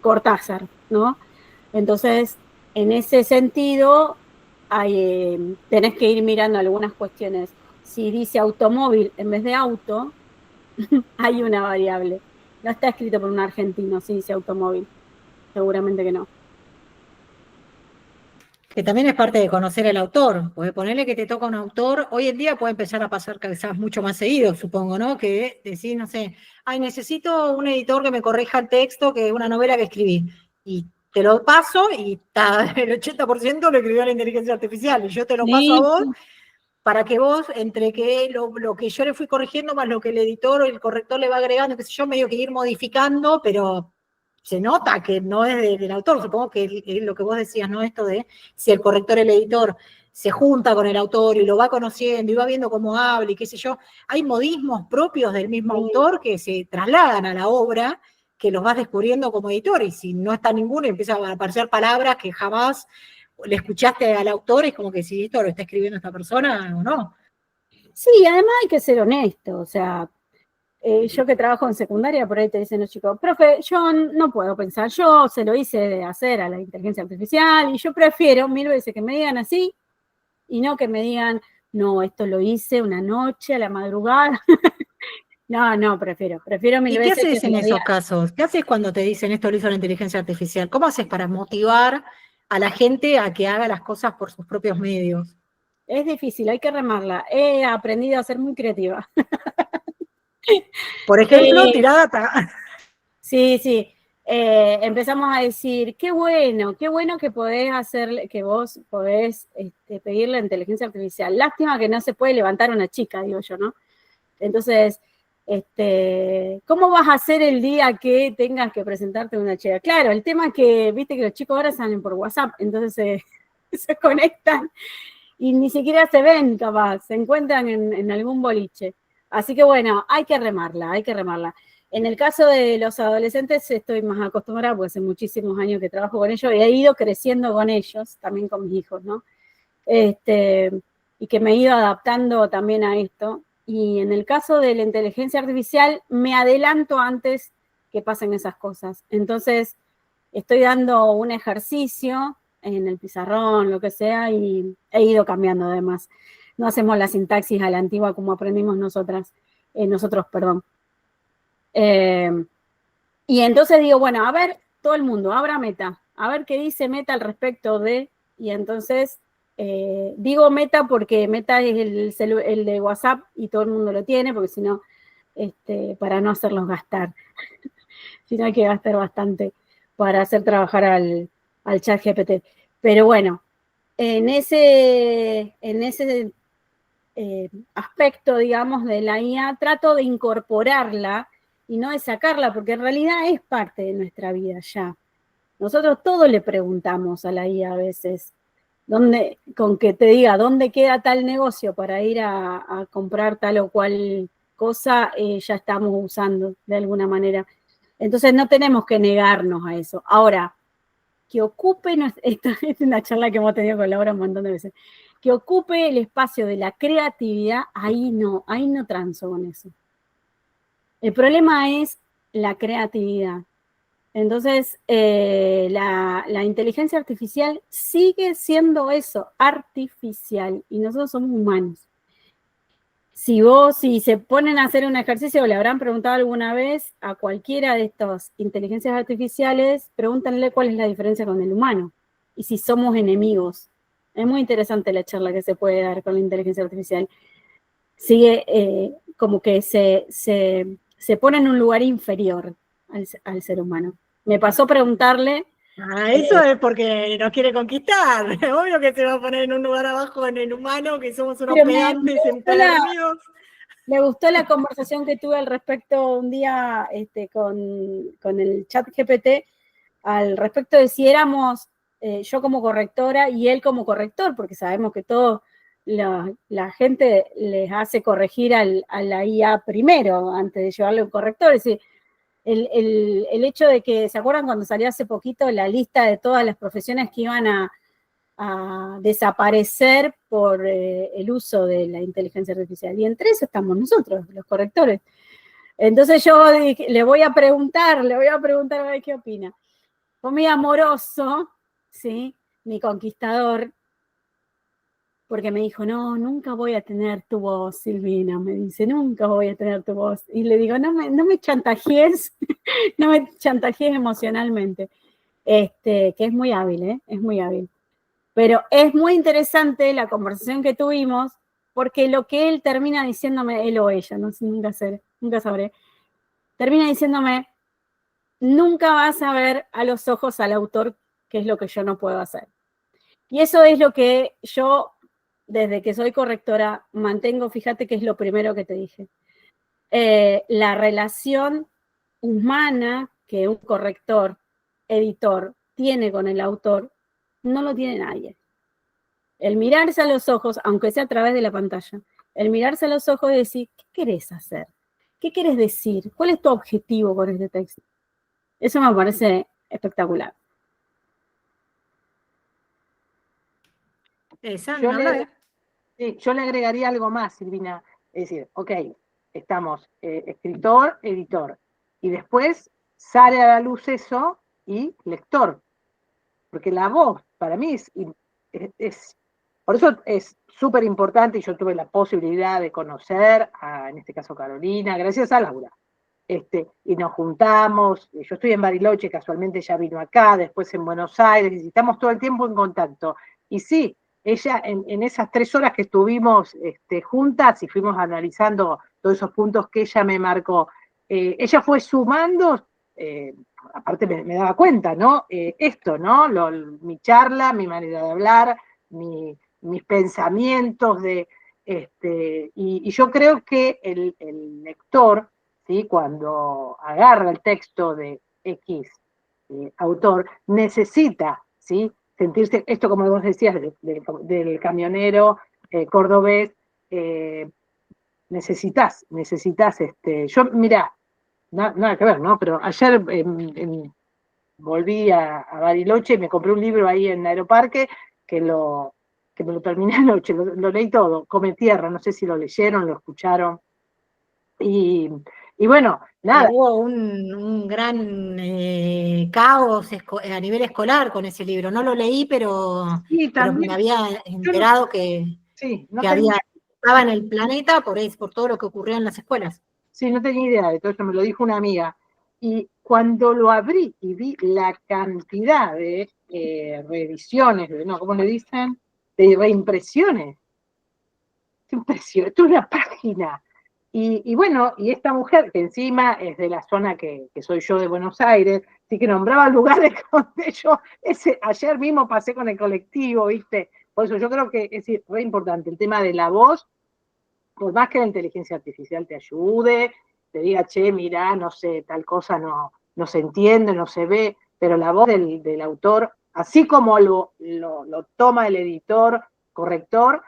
Cortázar, ¿no? Entonces, en ese sentido, tenés que ir mirando algunas cuestiones. Si dice automóvil en vez de auto, hay una variable. No está escrito por un argentino si dice automóvil. Seguramente que no. Que también es parte de conocer al autor, porque ponerle que te toca un autor, hoy en día puede empezar a pasar quizás mucho más seguido, supongo, ¿no? Que decís, no sé, ay, necesito un editor que me corrija el texto, que es una novela que escribí, y te lo paso y el 80% lo escribió la inteligencia artificial, y yo te lo paso a Sí, vos para que vos, entre que lo que yo le fui corrigiendo, más lo que el editor o el corrector le va agregando, qué sé yo, medio que ir modificando, pero se nota que no es del autor. Supongo que es lo que vos decías, ¿no? Esto de si el corrector, el editor, se junta con el autor y lo va conociendo y va viendo cómo habla y qué sé yo. Hay modismos propios del mismo autor que se trasladan a la obra, que los vas descubriendo como editor, y si no está ninguno, empiezan a aparecer palabras que jamás le escuchaste al autor, es como que si esto lo está escribiendo esta persona o no. sí, además hay que ser honesto, o sea, yo que trabajo en secundaria, por ahí te dicen los chicos, profe, yo no puedo pensar, yo se lo hice hacer a la inteligencia artificial y yo prefiero 1000 veces que me digan así y no que me digan, no, esto lo hice una noche a la madrugada. No, prefiero 1000 ¿Y qué veces que haces me en lo esos digan. casos? ¿Qué haces cuando te dicen esto lo hizo la inteligencia artificial? ¿Cómo haces para motivar a la gente a que haga las cosas por sus propios medios? Es difícil, hay que remarla. He aprendido a ser muy creativa. Por ejemplo, Eh, tirada data. sí. Empezamos a decir, qué bueno que podés hacer, que vos podés pedirle a la inteligencia artificial. Lástima que no se puede levantar una chica, digo yo, ¿no? Entonces, ¿cómo vas a hacer el día que tengas que presentarte una chica? Claro, el tema es que, viste que los chicos ahora salen por WhatsApp, entonces se conectan y ni siquiera se ven, capaz, se encuentran en algún boliche. Así que bueno, hay que remarla. En el caso de los adolescentes estoy más acostumbrada, porque hace muchísimos años que trabajo con ellos y he ido creciendo con ellos, también con mis hijos, ¿no? Y que me he ido adaptando también a esto. Y en el caso de la inteligencia artificial, me adelanto antes que pasen esas cosas. Entonces, estoy dando un ejercicio en el pizarrón, lo que sea, y he ido cambiando además. No hacemos la sintaxis a la antigua como aprendimos nosotros, perdón. Y entonces digo, bueno, a ver, todo el mundo, abra Meta, a ver qué dice Meta al respecto de, y entonces digo Meta porque Meta es el de WhatsApp y todo el mundo lo tiene, porque si no, para no hacerlos gastar, si no hay que gastar bastante para hacer trabajar al chat GPT. Pero bueno, en ese aspecto, digamos, de la IA, trato de incorporarla y no de sacarla, porque en realidad es parte de nuestra vida ya. Nosotros todo le preguntamos a la IA a veces, con que te diga dónde queda tal negocio para ir a comprar tal o cual cosa, ya estamos usando de alguna manera. Entonces no tenemos que negarnos a eso. Ahora, que ocupe, esta es una charla que hemos tenido con Laura un montón de veces, que ocupe el espacio de la creatividad, ahí no transo con eso. El problema es la creatividad. Entonces, la inteligencia artificial sigue siendo eso, artificial, y nosotros somos humanos. Si se ponen a hacer un ejercicio, o le habrán preguntado alguna vez a cualquiera de estas inteligencias artificiales, pregúntenle cuál es la diferencia con el humano y si somos enemigos. Es muy interesante la charla que se puede dar con la inteligencia artificial. Sigue como que se pone en un lugar inferior al ser humano. Me pasó preguntarle. Eso es porque nos quiere conquistar. Obvio que se va a poner en un lugar abajo en el humano, que somos unos Pero pedantes empedernidos. me gustó la conversación que tuve al respecto un día con el chat GPT, al respecto de si éramos yo como correctora y él como corrector, porque sabemos que todo la gente les hace corregir a la IA primero, antes de llevarle un corrector. Es decir, el hecho de que, ¿se acuerdan cuando salió hace poquito la lista de todas las profesiones que iban a a desaparecer por el uso de la inteligencia artificial. Y entre eso estamos nosotros, los correctores. Entonces yo dije, le voy a preguntar a ver qué opina. Fue muy amoroso, ¿sí? Mi conquistador, porque me dijo, no, nunca voy a tener tu voz, Silvina, me dice, nunca voy a tener tu voz. Y le digo, no me chantajees, no me chantajees emocionalmente. Que es muy hábil, ¿eh? Es muy hábil. Pero es muy interesante la conversación que tuvimos, porque lo que él termina diciéndome, él o ella, no sé, nunca sabré, termina diciéndome, nunca vas a ver a los ojos al autor, que es lo que yo no puedo hacer. Y eso es lo que yo, desde que soy correctora, mantengo, fíjate que es lo primero que te dije. La relación humana que un corrector, editor, tiene con el autor, no lo tiene nadie. El mirarse a los ojos, aunque sea a través de la pantalla, el mirarse a los ojos y decir, ¿qué querés hacer? ¿Qué querés decir? ¿Cuál es tu objetivo con este texto? Eso me parece espectacular. Yo le agregaría algo más, Silvina. Es decir, ok, estamos escritor, editor, y después sale a la luz eso y lector. Porque la voz, para mí, por eso es súper importante, y yo tuve la posibilidad de conocer en este caso Carolina, gracias a Laura. Y nos juntamos, yo estoy en Bariloche, casualmente ella vino acá, después en Buenos Aires, y estamos todo el tiempo en contacto. Y sí, ella en esas 3 horas que estuvimos juntas y fuimos analizando todos esos puntos que ella me marcó, ella fue sumando, aparte me daba cuenta, ¿no? Esto, ¿no? Mi charla, mi manera de hablar, mis pensamientos, y yo creo que el lector, ¿sí? Cuando agarra el texto de X autor, necesita, ¿sí? Sentirse, esto como vos decías, del camionero cordobés, necesitas, yo, mirá, nada que ver, ¿no? Pero ayer volví a Bariloche y me compré un libro ahí en Aeroparque que me lo terminé anoche, lo leí todo, Come Tierra, no sé si lo leyeron, lo escucharon. Y bueno, nada. Hubo un gran caos a nivel escolar con ese libro. No lo leí, pero me había enterado que estaba en el planeta por todo lo que ocurrió en las escuelas. Sí, no tenía idea de todo esto, me lo dijo una amiga. Y cuando lo abrí y vi la cantidad de reediciones, ¿cómo le dicen? De reimpresiones. Esto es una página. Y bueno, y esta mujer, que encima es de la zona que soy yo de Buenos Aires, así que nombraba lugares donde yo, ayer mismo pasé con el colectivo, ¿viste? Por eso yo creo que es re importante el tema de la voz, por más que la inteligencia artificial te ayude, te diga, che, mirá, no sé, tal cosa no se entiende, no se ve, pero la voz del autor, así como lo toma el editor, corrector,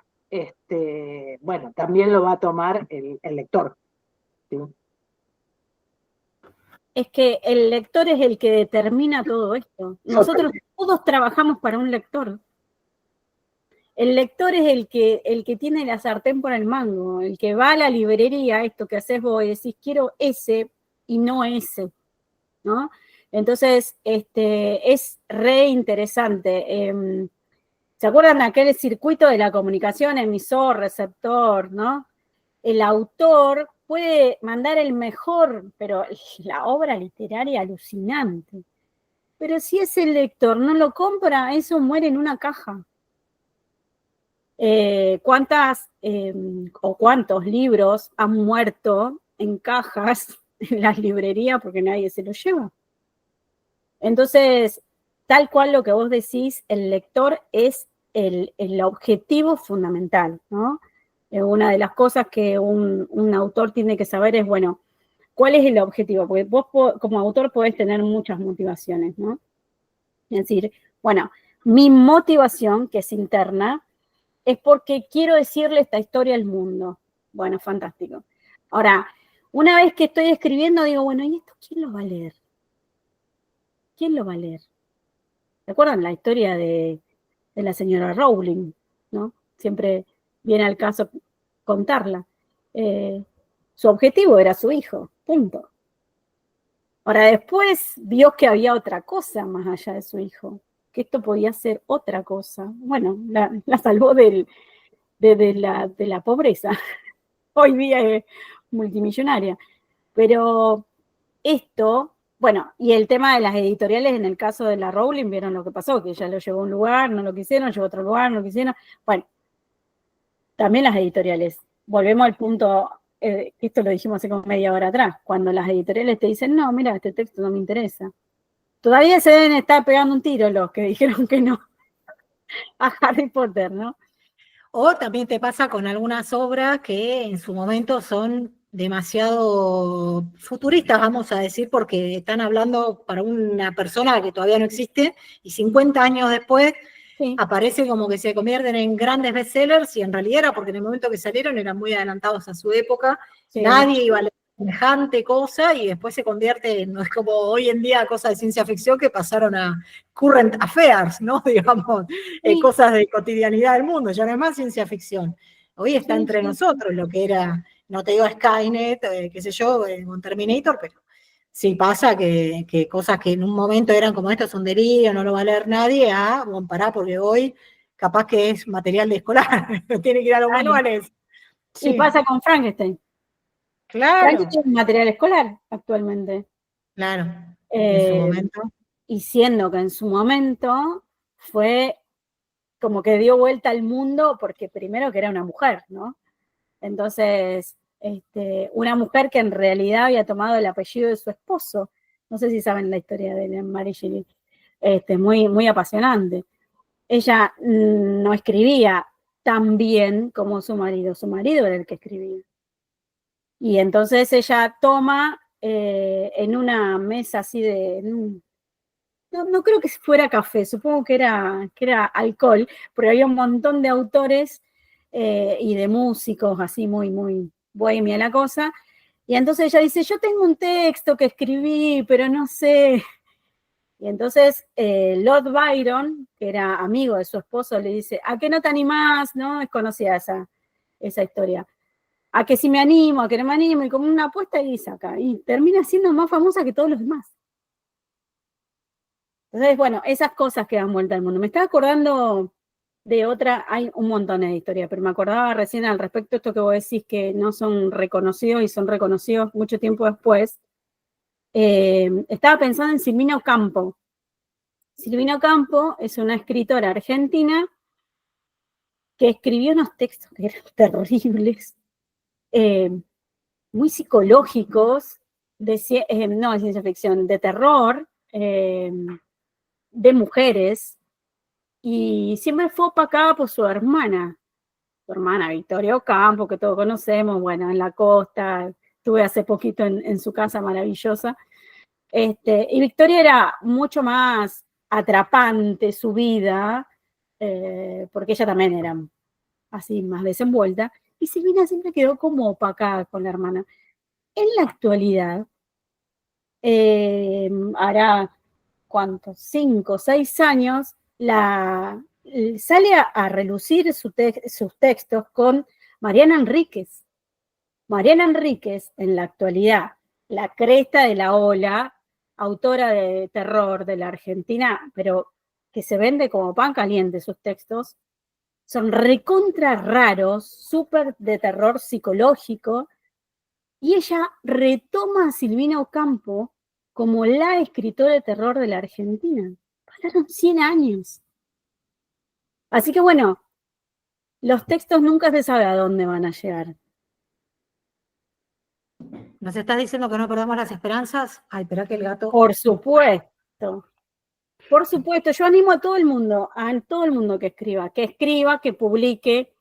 bueno, también lo va a tomar el lector. ¿Sí? Es que el lector es el que determina todo esto. Nosotros todos trabajamos para un lector. El lector es el que tiene la sartén por el mango, el que va a la librería, esto que haces vos, y decís, quiero ese y no ese, ¿no? Entonces, es re interesante. ¿Se acuerdan de aquel circuito de la comunicación, emisor, receptor, ¿no? El autor puede mandar el mejor, pero la obra literaria alucinante. Pero si ese lector no lo compra, eso muere en una caja. ¿Cuántos libros han muerto en cajas en las librerías porque nadie se los lleva? Entonces, tal cual lo que vos decís, el lector es el objetivo fundamental, ¿no? Una de las cosas que un autor tiene que saber es, bueno, ¿cuál es el objetivo? Porque vos como autor podés tener muchas motivaciones, ¿no? Es decir, bueno, mi motivación, que es interna, es porque quiero decirle esta historia al mundo. Bueno, fantástico. Ahora, una vez que estoy escribiendo, digo, bueno, ¿y esto quién lo va a leer? ¿Quién lo va a leer? ¿Se acuerdan la historia de de la señora Rowling, ¿no? Siempre viene al caso contarla. Su objetivo era su hijo, punto. Ahora después vio que había otra cosa más allá de su hijo, que esto podía ser otra cosa. Bueno, la salvó de la pobreza. Hoy día es multimillonaria. Pero esto, bueno, y el tema de las editoriales, en el caso de la Rowling, vieron lo que pasó, que ella lo llevó a un lugar, no lo quisieron, llevó a otro lugar, no lo quisieron. Bueno, también las editoriales. Volvemos al punto, esto lo dijimos hace como media hora atrás, cuando las editoriales te dicen, no, mira, este texto no me interesa. Todavía se deben estar pegando un tiro los que dijeron que no a Harry Potter, ¿no? O también te pasa con algunas obras que en su momento son demasiado futuristas, vamos a decir, porque están hablando para una persona que todavía no existe y 50 años después Sí. aparece como que se convierten en grandes bestsellers y en realidad era porque en el momento que salieron eran muy adelantados a su época, Sí. nadie iba a leer semejante cosa y después se convierte, no es como hoy en día cosas de ciencia ficción que pasaron a current affairs, ¿no? Digamos, Sí. cosas de cotidianidad del mundo, ya no es más ciencia ficción. Hoy está Sí, entre sí. nosotros lo que era, no te digo Skynet, qué sé yo, con Terminator, pero sí pasa que cosas que en un momento eran como esto es un delirio, no lo va a leer nadie, bueno, pará, porque hoy capaz que es material de escolar, tiene que ir a los Claro. manuales. Y Sí, pasa con Frankenstein. claro, Frankenstein es material escolar actualmente. claro, en su momento. Y siendo que en su momento fue como que dio vuelta al mundo, porque primero que era una mujer, ¿no? Entonces, una mujer que en realidad había tomado el apellido de su esposo. No sé si saben la historia de la Mary Shelley. Muy, muy apasionante. Ella no escribía tan bien como su marido era el que escribía. Y entonces ella toma en una mesa así no creo que fuera café, supongo que era alcohol, porque había un montón de autores y de músicos, así muy, muy bohemia la cosa. Y entonces ella dice, yo tengo un texto que escribí, pero no sé. Y entonces Lord Byron, que era amigo de su esposo, le dice, ¿a qué no te animás? ¿No? Es conocida esa historia. A que si me animo, a que no me animo, y como una apuesta y saca. Y termina siendo más famosa que todos los demás. Entonces, bueno, esas cosas que dan vuelta al mundo. Me estaba acordando de otra, hay un montón de historias, pero me acordaba recién al respecto de esto que vos decís que no son reconocidos y son reconocidos mucho tiempo después. Estaba pensando en Silvina Ocampo. Silvina Ocampo es una escritora argentina que escribió unos textos que eran terribles, muy psicológicos, no de ciencia ficción, de terror, de mujeres, y siempre fue opacada por su hermana Victoria Ocampo, que todos conocemos, bueno, en la costa, estuve hace poquito en su casa maravillosa, y Victoria era mucho más atrapante su vida, porque ella también era así más desenvuelta, y Silvina siempre quedó como opacada con la hermana. En la actualidad, hará, ¿cuántos? 5 o 6 años, sale a relucir sus textos con Mariana Enríquez. Mariana Enríquez, en la actualidad, la cresta de la ola, autora de terror de la Argentina, pero que se vende como pan caliente sus textos, son recontra raros, súper de terror psicológico, y ella retoma a Silvina Ocampo como la escritora de terror de la Argentina. Pasaron 100 años. Así que bueno, los textos nunca se sabe a dónde van a llegar. ¿Nos estás diciendo que no perdamos las esperanzas? Ay, espera que el gato... Por supuesto. Por supuesto, yo animo a todo el mundo que escriba, que publique,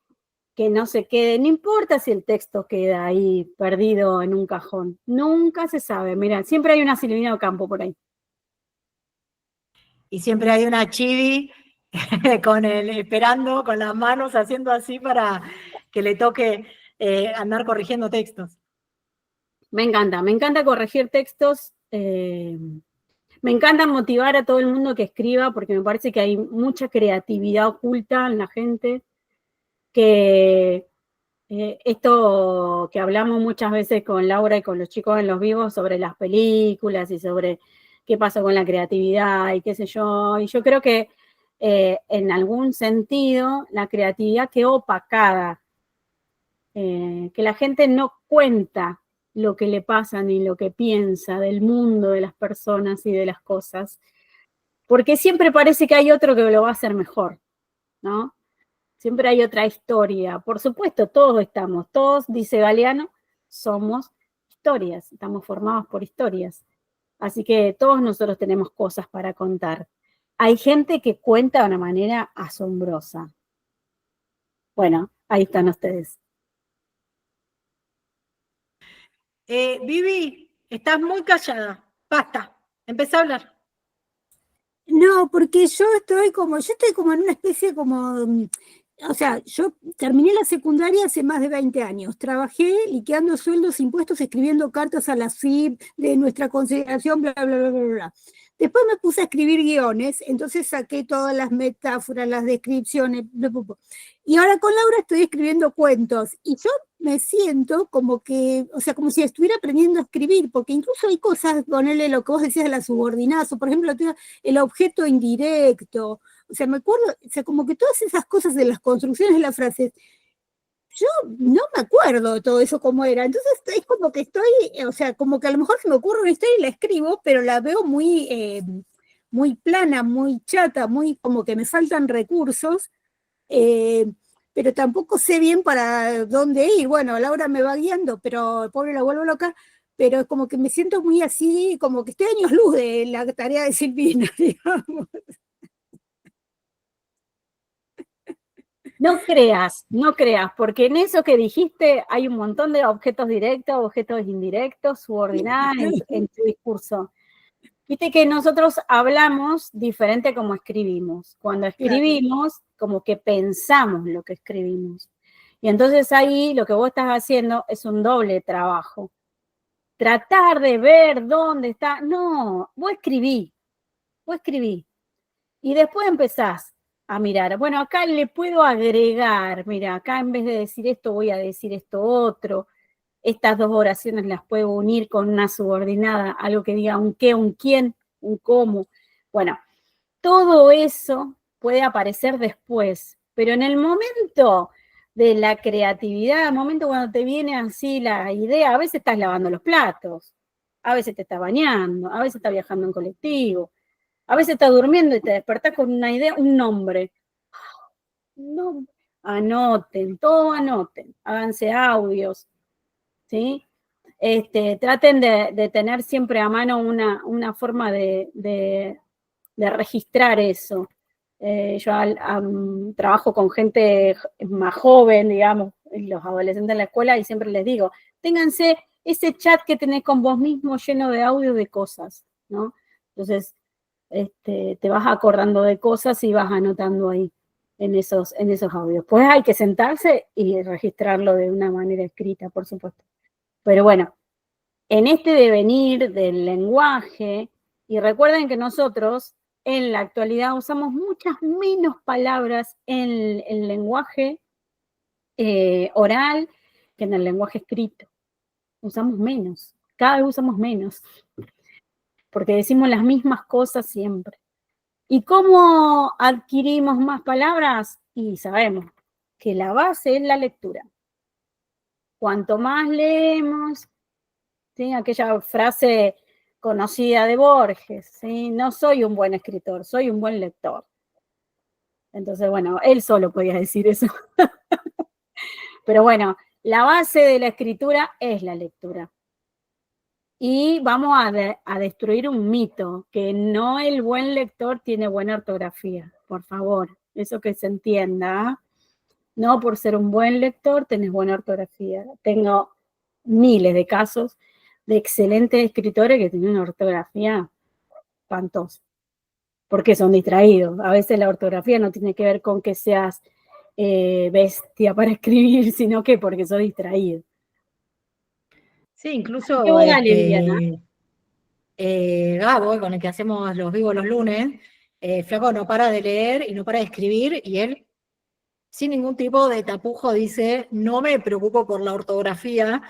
que no se quede, no importa si el texto queda ahí perdido en un cajón, nunca se sabe. Mira, siempre hay una Silvina Ocampo por ahí. Y siempre hay una chibi esperando, con las manos haciendo así para que le toque andar corrigiendo textos. Me encanta corregir textos. Me encanta motivar a todo el mundo que escriba porque me parece que hay mucha creatividad oculta en la gente, que esto que hablamos muchas veces con Laura y con los chicos en los vivos sobre las películas y sobre qué pasa con la creatividad y qué sé yo, y yo creo que en algún sentido la creatividad quedó opacada, que la gente no cuenta lo que le pasa ni lo que piensa del mundo, de las personas y de las cosas, porque siempre parece que hay otro que lo va a hacer mejor, ¿no? Siempre hay otra historia. Por supuesto, todos, dice Galeano, somos historias, estamos formados por historias. Así que todos nosotros tenemos cosas para contar. Hay gente que cuenta de una manera asombrosa. Bueno, ahí están ustedes. Vivi, estás muy callada. Basta, empezá a hablar. No, porque yo estoy como en una especie o sea, yo terminé la secundaria hace más de 20 años. Trabajé liquidando sueldos, impuestos, escribiendo cartas a la CIP de nuestra consideración, bla, bla, bla, bla, bla. Después me puse a escribir guiones, entonces saqué todas las metáforas, las descripciones, bla, bla, bla. Y ahora con Laura estoy escribiendo cuentos. Y yo me siento como que, o sea, como si estuviera aprendiendo a escribir, porque incluso hay cosas, ponerle lo que vos decías de la subordinación, por ejemplo, el objeto indirecto. O sea, me acuerdo, o sea, como que todas esas cosas de las construcciones de las frases, yo no me acuerdo de todo eso cómo era. Entonces es como que estoy, o sea, como que a lo mejor se me ocurre una historia y la escribo, pero la veo muy plana, muy chata, muy como que me faltan recursos, pero tampoco sé bien para dónde ir. Bueno, Laura me va guiando, pero pobre la vuelvo loca, pero es como que me siento muy así, como que estoy años luz de la tarea de Silvina, digamos. No creas, porque en eso que dijiste hay un montón de objetos directos, objetos indirectos, subordinadas en tu discurso. Viste que nosotros hablamos diferente como escribimos. Cuando escribimos, como que pensamos lo que escribimos. Y entonces ahí lo que vos estás haciendo es un doble trabajo. Tratar de ver dónde está. No, vos escribí. Y después empezás a mirar. Bueno, acá le puedo agregar, mira, acá en vez de decir esto voy a decir esto otro. Estas dos oraciones las puedo unir con una subordinada, algo que diga un qué, un quién, un cómo. Bueno, todo eso puede aparecer después, pero en el momento de la creatividad, el momento cuando te viene así la idea, a veces estás lavando los platos, a veces te estás bañando, a veces estás viajando en colectivo, a veces estás durmiendo y te despertás con una idea, un nombre. No, anoten, todo anoten, háganse audios, ¿sí? Traten de tener siempre a mano una forma de registrar eso. Yo trabajo con gente más joven, digamos, los adolescentes en la escuela, y siempre les digo, ténganse ese chat que tenés con vos mismo lleno de audio de cosas, ¿no? Entonces, te vas acordando de cosas y vas anotando ahí en esos audios. Pues hay que sentarse y registrarlo de una manera escrita, por supuesto. Pero bueno, en este devenir del lenguaje, y recuerden que nosotros en la actualidad usamos muchas menos palabras en el lenguaje oral que en el lenguaje escrito. Usamos menos, cada vez usamos menos, porque decimos las mismas cosas siempre. ¿Y cómo adquirimos más palabras? Y sabemos que la base es la lectura. Cuanto más leemos, ¿sí? Aquella frase conocida de Borges, ¿sí? No soy un buen escritor, soy un buen lector. Entonces, bueno, él solo podía decir eso. Pero bueno, la base de la escritura es la lectura. Y vamos a destruir un mito, que no el buen lector tiene buena ortografía, por favor, eso que se entienda. No por ser un buen lector tenés buena ortografía. Tengo miles de casos de excelentes escritores que tienen una ortografía espantosa, porque son distraídos. A veces la ortografía no tiene que ver con que seas bestia para escribir, sino que porque sos distraído. Sí, incluso Gabo, con el que hacemos los vivos los lunes, flaco no para de leer y no para de escribir, y él, sin ningún tipo de tapujo, dice, no me preocupo por la ortografía,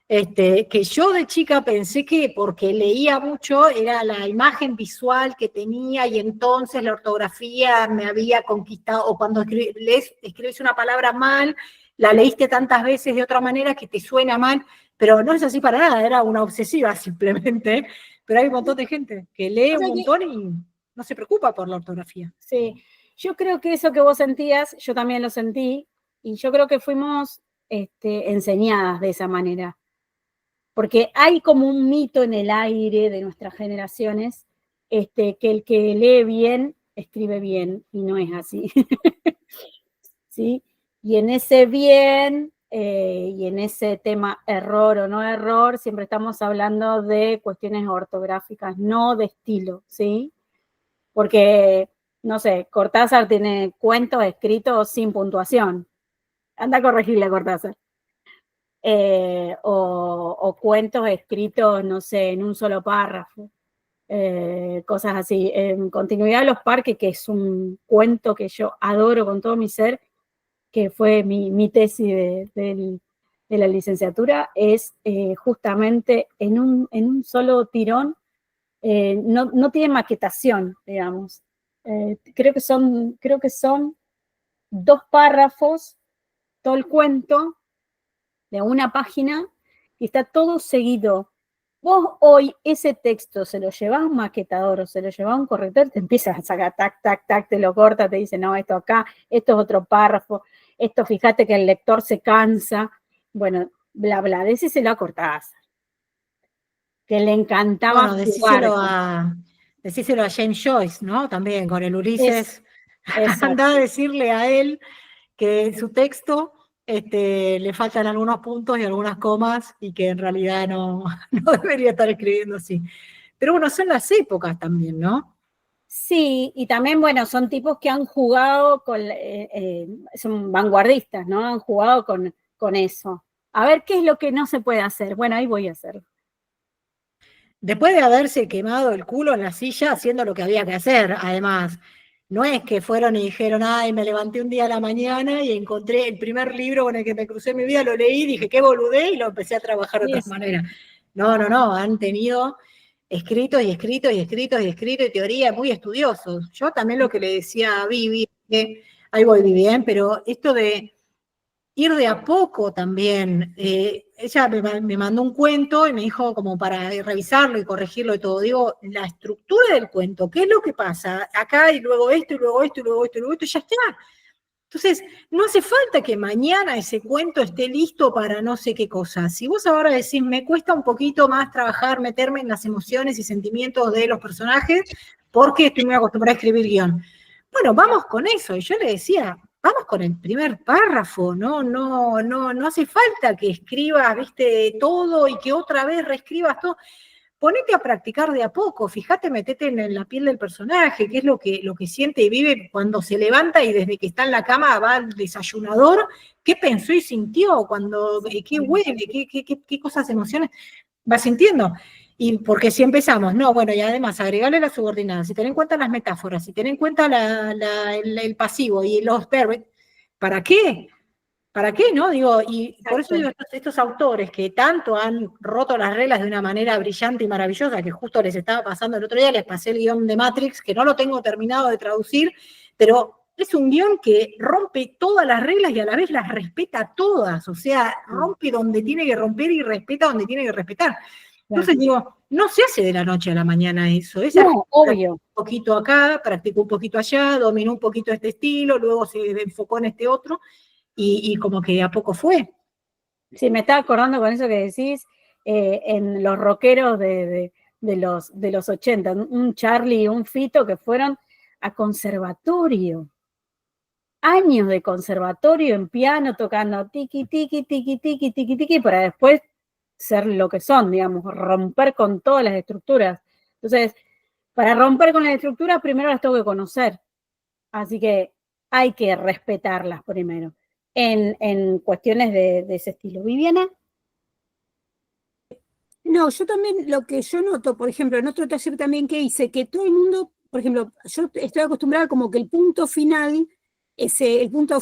que yo de chica pensé que porque leía mucho era la imagen visual que tenía y entonces la ortografía me había conquistado, o cuando escribes una palabra mal, la leíste tantas veces de otra manera que te suena mal, pero no es así para nada, era una obsesiva simplemente, pero hay un montón de gente que lee O sea un montón y no se preocupa por la ortografía. Sí, yo creo que eso que vos sentías, yo también lo sentí, y yo creo que fuimos enseñadas de esa manera. Porque hay como un mito en el aire de nuestras generaciones, que el que lee bien, escribe bien, y no es así. ¿Sí? Y en ese bien, y en ese tema error o no error, siempre estamos hablando de cuestiones ortográficas, no de estilo, ¿sí? Porque, no sé, Cortázar tiene cuentos escritos sin puntuación. Anda a corregirle a Cortázar. O cuentos escritos, no sé, en un solo párrafo. Cosas así. En Continuidad de los Parques, que es un cuento que yo adoro con todo mi ser, que fue mi tesis de la licenciatura, es justamente en un solo tirón. No tiene maquetación, digamos. Creo que son 2 párrafos, todo el cuento, de una página, y está todo seguido. Vos hoy ese texto se lo llevas a un maquetador o se lo llevas a un corrector, te empiezas a sacar, tac, tac, tac, te lo corta, te dice, no, esto acá, esto es otro párrafo, esto fíjate que el lector se cansa, bueno, bla, bla, decíselo a Cortázar, que le encantaba Bueno, jugar. decíselo a James Joyce, ¿no? También con el Ulises. Exacto. Andá a decirle a él que en su texto le faltan algunos puntos y algunas comas y que en realidad no, no debería estar escribiendo así. Pero bueno, son las épocas también, ¿no? Sí, y también, bueno, son tipos que han jugado son vanguardistas, ¿no? Han jugado con eso. A ver qué es lo que no se puede hacer. Bueno, ahí voy a hacerlo. Después de haberse quemado el culo en la silla haciendo lo que había que hacer, además. No es que fueron y dijeron, ay, me levanté un día a la mañana y encontré el primer libro con el que me crucé en mi vida, lo leí, dije, qué boludé, y lo empecé a trabajar de otra manera. No, han tenido escritos y escritos y escritos y escritos y teoría muy estudiosos. Yo también lo que le decía a Vivi, que ahí voy, Vivi, pero esto de ir de a poco también. Ella me mandó un cuento y me dijo como para revisarlo y corregirlo y todo. Digo, la estructura del cuento, ¿qué es lo que pasa? Acá y luego esto y luego esto y luego esto y luego esto, y ya está. Entonces, no hace falta que mañana ese cuento esté listo para no sé qué cosa. Si vos ahora decís, me cuesta un poquito más trabajar, meterme en las emociones y sentimientos de los personajes, porque estoy muy acostumbrada a escribir guión. Bueno, vamos con eso. Y yo le decía, vamos con el primer párrafo, no hace falta que escribas, viste, todo y que otra vez reescribas todo. Ponete a practicar de a poco, fíjate, metete en la piel del personaje, qué es lo que siente y vive cuando se levanta y desde que está en la cama va al desayunador, qué pensó y sintió, qué huele, qué cosas, emociones va sintiendo. Y porque si empezamos, no, bueno, y además agregarle la subordinada, si ten en cuenta las metáforas, si ten en cuenta el pasivo y los verbos, ¿para qué? ¿Para qué, no? Digo, y por eso digo, estos autores que tanto han roto las reglas de una manera brillante y maravillosa, que justo les estaba pasando el otro día, les pasé el guión de Matrix, que no lo tengo terminado de traducir, pero es un guión que rompe todas las reglas y a la vez las respeta todas, o sea, rompe donde tiene que romper y respeta donde tiene que respetar. Entonces digo, no se hace de la noche a la mañana eso, No, obvio. Un poquito acá, practicó un poquito allá, dominó un poquito este estilo, luego se enfocó en este otro, y como que de a poco fue. Sí, me estaba acordando con eso que decís, en los rockeros de los 80, un Charlie y un Fito que fueron a conservatorio. Años de conservatorio en piano, tocando tiki, tiki, tiki, tiki, tiki, tiki, para después ser lo que son, digamos, romper con todas las estructuras. Entonces, para romper con las estructuras, primero las tengo que conocer. Así que hay que respetarlas primero. En cuestiones de ese estilo. Viviana. No, yo también lo que yo noto, por ejemplo, en otro taller también que hice, que todo el mundo, por ejemplo, yo estoy acostumbrada como que el punto final, el punto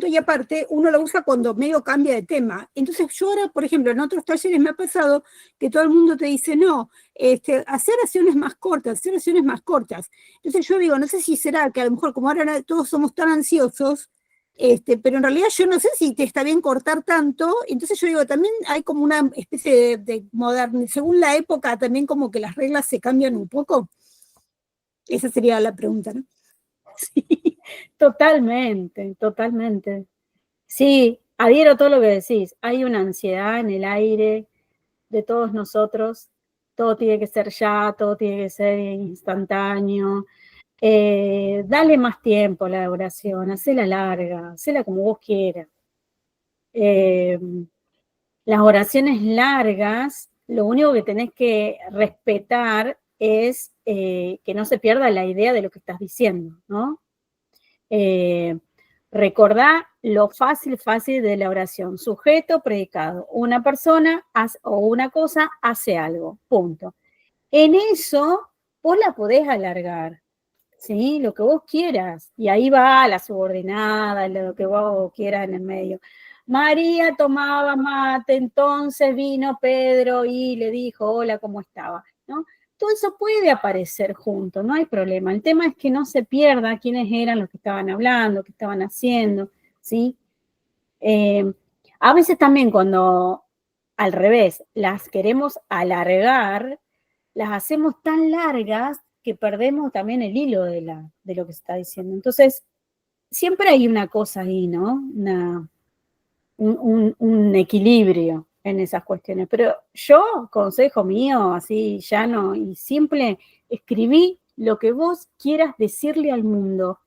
y aparte, uno lo usa cuando medio cambia de tema. Entonces yo ahora, por ejemplo, en otros talleres me ha pasado que todo el mundo te dice, no, hacer acciones más cortas, hacer acciones más cortas. Entonces yo digo, no sé si será que a lo mejor como ahora todos somos tan ansiosos, pero en realidad yo no sé si te está bien cortar tanto, entonces yo digo, también hay como una especie de según la época también como que las reglas se cambian un poco. Esa sería la pregunta, ¿no? Sí, totalmente, totalmente. Sí, adhiero a todo lo que decís. Hay una ansiedad en el aire de todos nosotros. Todo tiene que ser ya, todo tiene que ser instantáneo. Dale más tiempo a la oración, hacela larga, hacela como vos quieras. Las oraciones largas, lo único que tenés que respetar es que no se pierda la idea de lo que estás diciendo, ¿no? Recordá lo fácil de la oración. Sujeto, predicado. Una persona o una cosa hace algo, punto. En eso vos la podés alargar, ¿sí? Lo que vos quieras. Y ahí va la subordinada, lo que vos quieras en el medio. María tomaba mate, entonces vino Pedro y le dijo, hola, ¿cómo estaba? ¿No? Todo eso puede aparecer junto, no hay problema. El tema es que no se pierda quiénes eran los que estaban hablando, qué estaban haciendo, ¿sí? A veces también cuando, al revés, las queremos alargar, las hacemos tan largas que perdemos también el hilo de lo que se está diciendo. Entonces, siempre hay una cosa ahí, ¿no? Un equilibrio en esas cuestiones. Pero yo, consejo mío, así llano y simple, escribí lo que vos quieras decirle al mundo.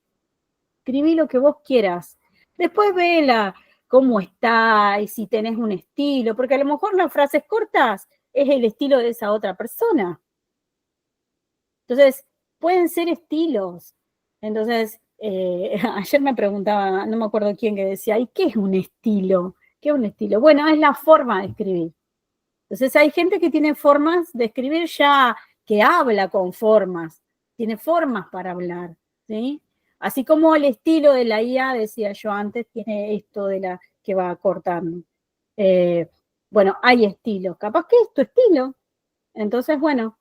Escribí lo que vos quieras. Después vela cómo está y si tenés un estilo, porque a lo mejor las frases cortas es el estilo de esa otra persona. Entonces, pueden ser estilos. Entonces, ayer me preguntaba, no me acuerdo quién, que decía, ¿y qué es un estilo? ¿Qué es un estilo? Bueno, es la forma de escribir. Entonces, hay gente que tiene formas de escribir ya, que habla con formas, tiene formas para hablar, ¿sí? Así como el estilo de la IA, decía yo antes, tiene esto de la que va cortando. Bueno, hay estilos. Capaz que es tu estilo. Entonces, bueno,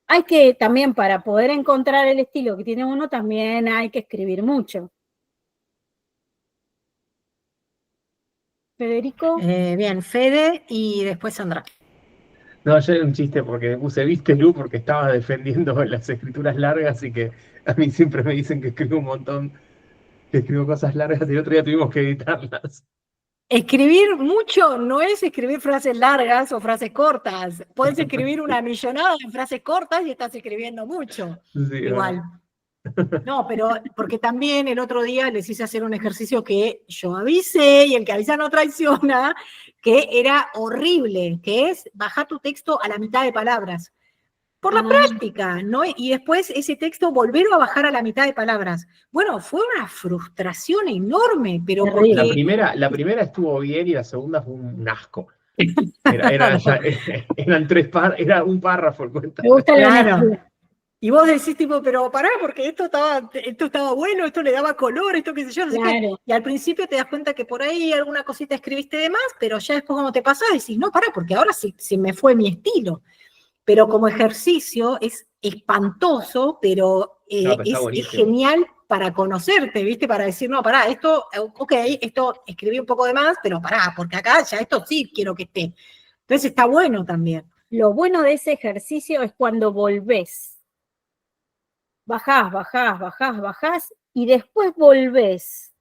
hay que también, para poder encontrar el estilo que tiene uno, también hay que escribir mucho. Federico. Bien, Fede y después Sandra. No, ayer era un chiste porque me puse, viste, Lu, porque estaba defendiendo las escrituras largas y que a mí siempre me dicen que escribo un montón, que escribo cosas largas y el otro día tuvimos que editarlas. Escribir mucho no es escribir frases largas o frases cortas. Puedes escribir una millonada de frases cortas y estás escribiendo mucho. Sí, Igual. No, pero porque también el otro día les hice hacer un ejercicio que yo avisé y el que avisa no traiciona, que era horrible, que es bajar tu texto a la mitad de palabras. Por la práctica, ¿no? Y después ese texto volverlo a bajar a la mitad de palabras. Bueno, fue una frustración enorme, pero porque... La primera estuvo bien y la segunda fue un asco. Era un párrafo el cuento. Me gusta la Claro. honestidad. Y vos decís tipo, pero pará, porque esto estaba bueno, esto le daba color, esto qué sé yo, no sé qué. Y al principio te das cuenta que por ahí alguna cosita escribiste de más, pero ya después cuando te pasás decís, no, pará, porque ahora sí me fue mi estilo. Pero como ejercicio es espantoso, pero es genial para conocerte, ¿viste? Para decir, no, pará, esto escribí un poco de más, pero pará, porque acá ya esto sí quiero que esté. Entonces está bueno también. Lo bueno de ese ejercicio es cuando volvés. Bajás, y después volvés.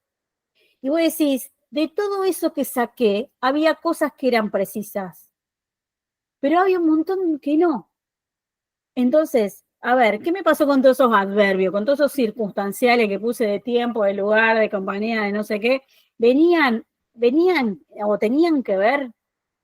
Y vos decís, de todo eso que saqué, había cosas que eran precisas, pero había un montón que no. Entonces, a ver, ¿qué me pasó con todos esos adverbios, con todos esos circunstanciales que puse de tiempo, de lugar, de compañía, de no sé qué? Venían o tenían que ver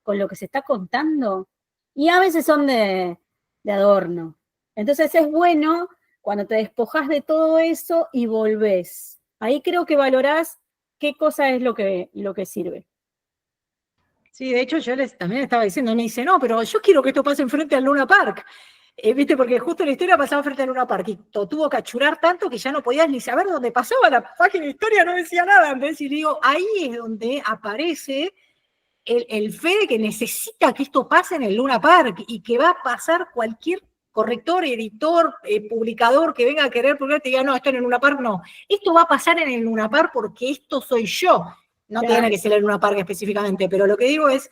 con lo que se está contando, y a veces son de adorno. Entonces es bueno cuando te despojas de todo eso y volvés. Ahí creo que valorás qué cosa es lo que sirve. Sí, de hecho yo también estaba diciendo, me dice, no, pero yo quiero que esto pase enfrente al Luna Park. ¿Viste? Porque justo la historia pasaba frente al Luna Park y tuvo que achurar tanto que ya no podías ni saber dónde pasaba la página de historia, no decía nada. Entonces, y digo, ahí es donde aparece el Fede que necesita que esto pase en el Luna Park y que va a pasar cualquier corrector, editor, publicador que venga a querer publicar, te diga, no, esto en el Luna Park no. Esto va a pasar en el Luna Park porque esto soy yo. No Claro. tiene que ser el Luna Park específicamente, pero lo que digo es,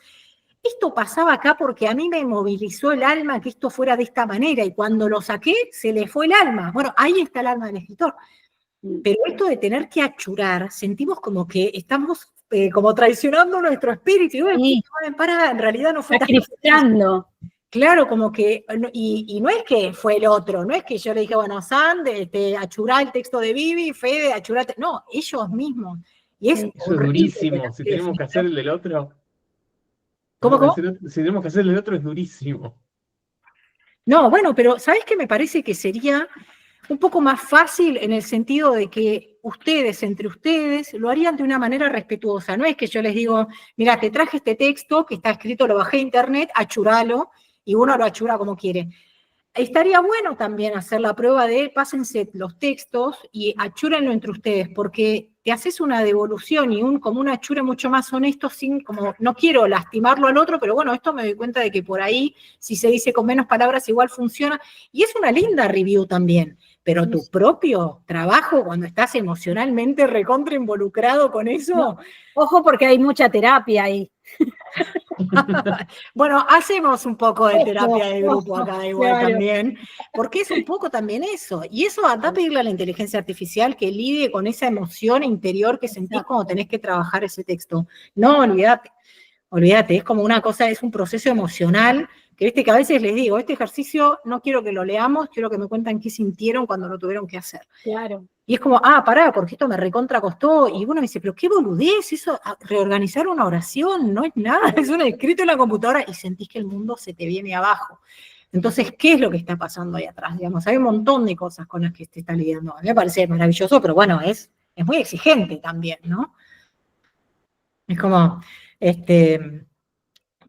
esto pasaba acá porque a mí me movilizó el alma que esto fuera de esta manera y cuando lo saqué se le fue el alma. Bueno, ahí está el alma del escritor. Pero esto de tener que achurar, sentimos como que estamos como traicionando nuestro espíritu. Y bueno, Sí. para, en realidad no fue tan Sacrificando. claro, como que, y no es que fue el otro, no es que yo le dije, bueno, Sand, achurá el texto de Vivi, Fede, achurá, no, ellos mismos. Y es Sí. Eso es horrible durísimo. Si tener que tenemos que hacer el del otro, ¿Cómo? si tenemos que hacer el del otro es durísimo. No, bueno, pero ¿sabes qué me parece que sería un poco más fácil en el sentido de que ustedes, entre ustedes, lo harían de una manera respetuosa? No es que yo les digo, mira, te traje este texto que está escrito, lo bajé a internet, achuralo, y uno lo achura como quiere. Estaría bueno también hacer la prueba de pásense los textos y achúrenlo entre ustedes, porque te haces una devolución y como un achure mucho más honesto, sin como, no quiero lastimarlo al otro, pero bueno, esto me doy cuenta de que por ahí, si se dice con menos palabras, igual funciona. Y es una linda review también, pero tu propio trabajo, cuando estás emocionalmente recontra involucrado con eso. No, ojo, porque hay mucha terapia ahí. Bueno, hacemos un poco de terapia de grupo acá igual claro. también, porque es un poco también eso. Y eso anda a pedirle a la inteligencia artificial que lidie con esa emoción interior que sentís cuando tenés que trabajar ese texto. No, olvídate, es como una cosa, es un proceso emocional, que viste que a veces les digo, este ejercicio no quiero que lo leamos, quiero que me cuentan qué sintieron cuando lo tuvieron que hacer. Claro. Y es como, pará, porque esto me recontra costó. Y uno me dice, pero qué boludez, eso, reorganizar una oración, no es nada, es un escrito en la computadora y sentís que el mundo se te viene abajo. Entonces, ¿qué es lo que está pasando ahí atrás? Digamos, hay un montón de cosas con las que te está lidiando. A mí me parece maravilloso, pero bueno, es muy exigente también, ¿no? Es como,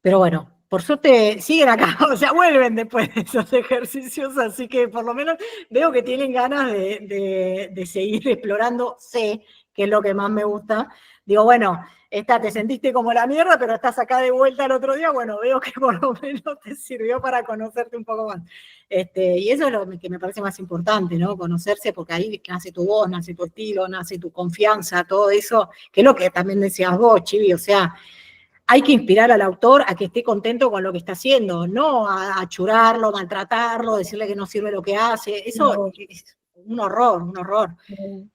pero bueno, por suerte siguen acá, o sea, vuelven después de esos ejercicios, así que por lo menos veo que tienen ganas de seguir explorando, sé que es lo que más me gusta. Digo, bueno, te sentiste como la mierda, pero estás acá de vuelta el otro día, bueno, veo que por lo menos te sirvió para conocerte un poco más. Y eso es lo que me parece más importante, ¿no? Conocerse, porque ahí nace tu voz, nace tu estilo, nace tu confianza, todo eso, que es lo que también decías vos, Chivi, o sea, hay que inspirar al autor a que esté contento con lo que está haciendo, no a achurarlo, maltratarlo, decirle que no sirve lo que hace. Eso es un horror, un horror.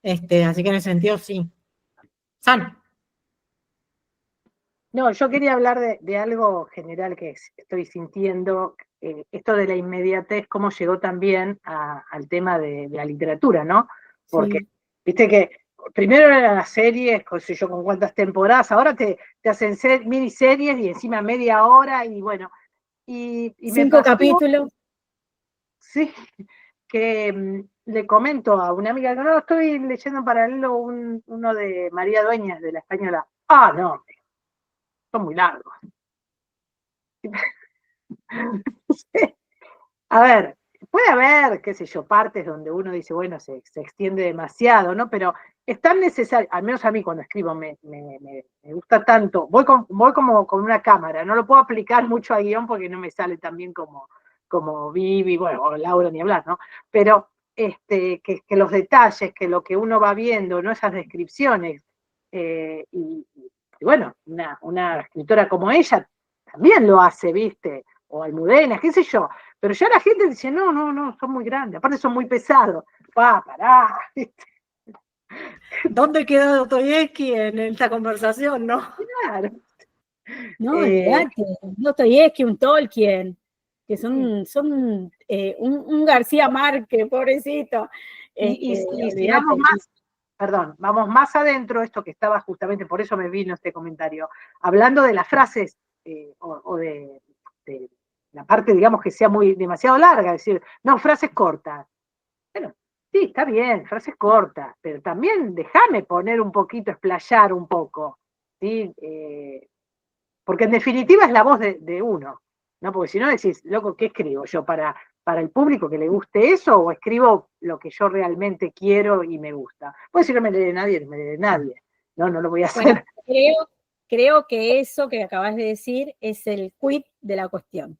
Así que en ese sentido, sí. San. No, yo quería hablar de algo general que estoy sintiendo, esto de la inmediatez, cómo llegó también al tema de la literatura, ¿no? Porque, viste que primero eran las series, con sé yo con cuántas temporadas, ahora te hacen miniseries y encima media hora y bueno. Y me 5 pasó, capítulos. sí, que le comento a una amiga, no, estoy leyendo en paralelo uno de María Dueñas, de La Española. No, son muy largos. A ver, puede haber, qué sé yo, partes donde uno dice, bueno, se extiende demasiado, ¿no? Pero es tan necesario, al menos a mí cuando escribo me gusta tanto, voy como con una cámara, no lo puedo aplicar mucho a guión porque no me sale tan bien como Vivi, bueno, o Laura ni hablar, ¿no? Pero que los detalles, que lo que uno va viendo, ¿no? Esas descripciones, y bueno, una escritora como ella también lo hace, ¿viste? O Almudena, qué sé yo, pero ya la gente dice, no, son muy grandes, aparte son muy pesados, pará, ¿viste? ¿Dónde queda Dostoyevsky en esta conversación, no? Claro. No, olvídate, Dostoyevsky, un Tolkien, que son un García Márquez, pobrecito. Y si vamos más, vamos más adentro, esto que estaba justamente, por eso me vino este comentario, hablando de las frases o de la parte, digamos, que sea demasiado larga, es decir, no, frases cortas. Bueno, sí, está bien, frases cortas, pero también déjame poner un poquito, explayar un poco, ¿sí? porque en definitiva es la voz de uno, ¿no? Porque si no decís, loco, ¿qué escribo yo para el público que le guste eso, o escribo lo que yo realmente quiero y me gusta? Pues si no me lee nadie, no me lee nadie. No lo voy a hacer. Bueno, creo que eso que acabas de decir es el quid de la cuestión.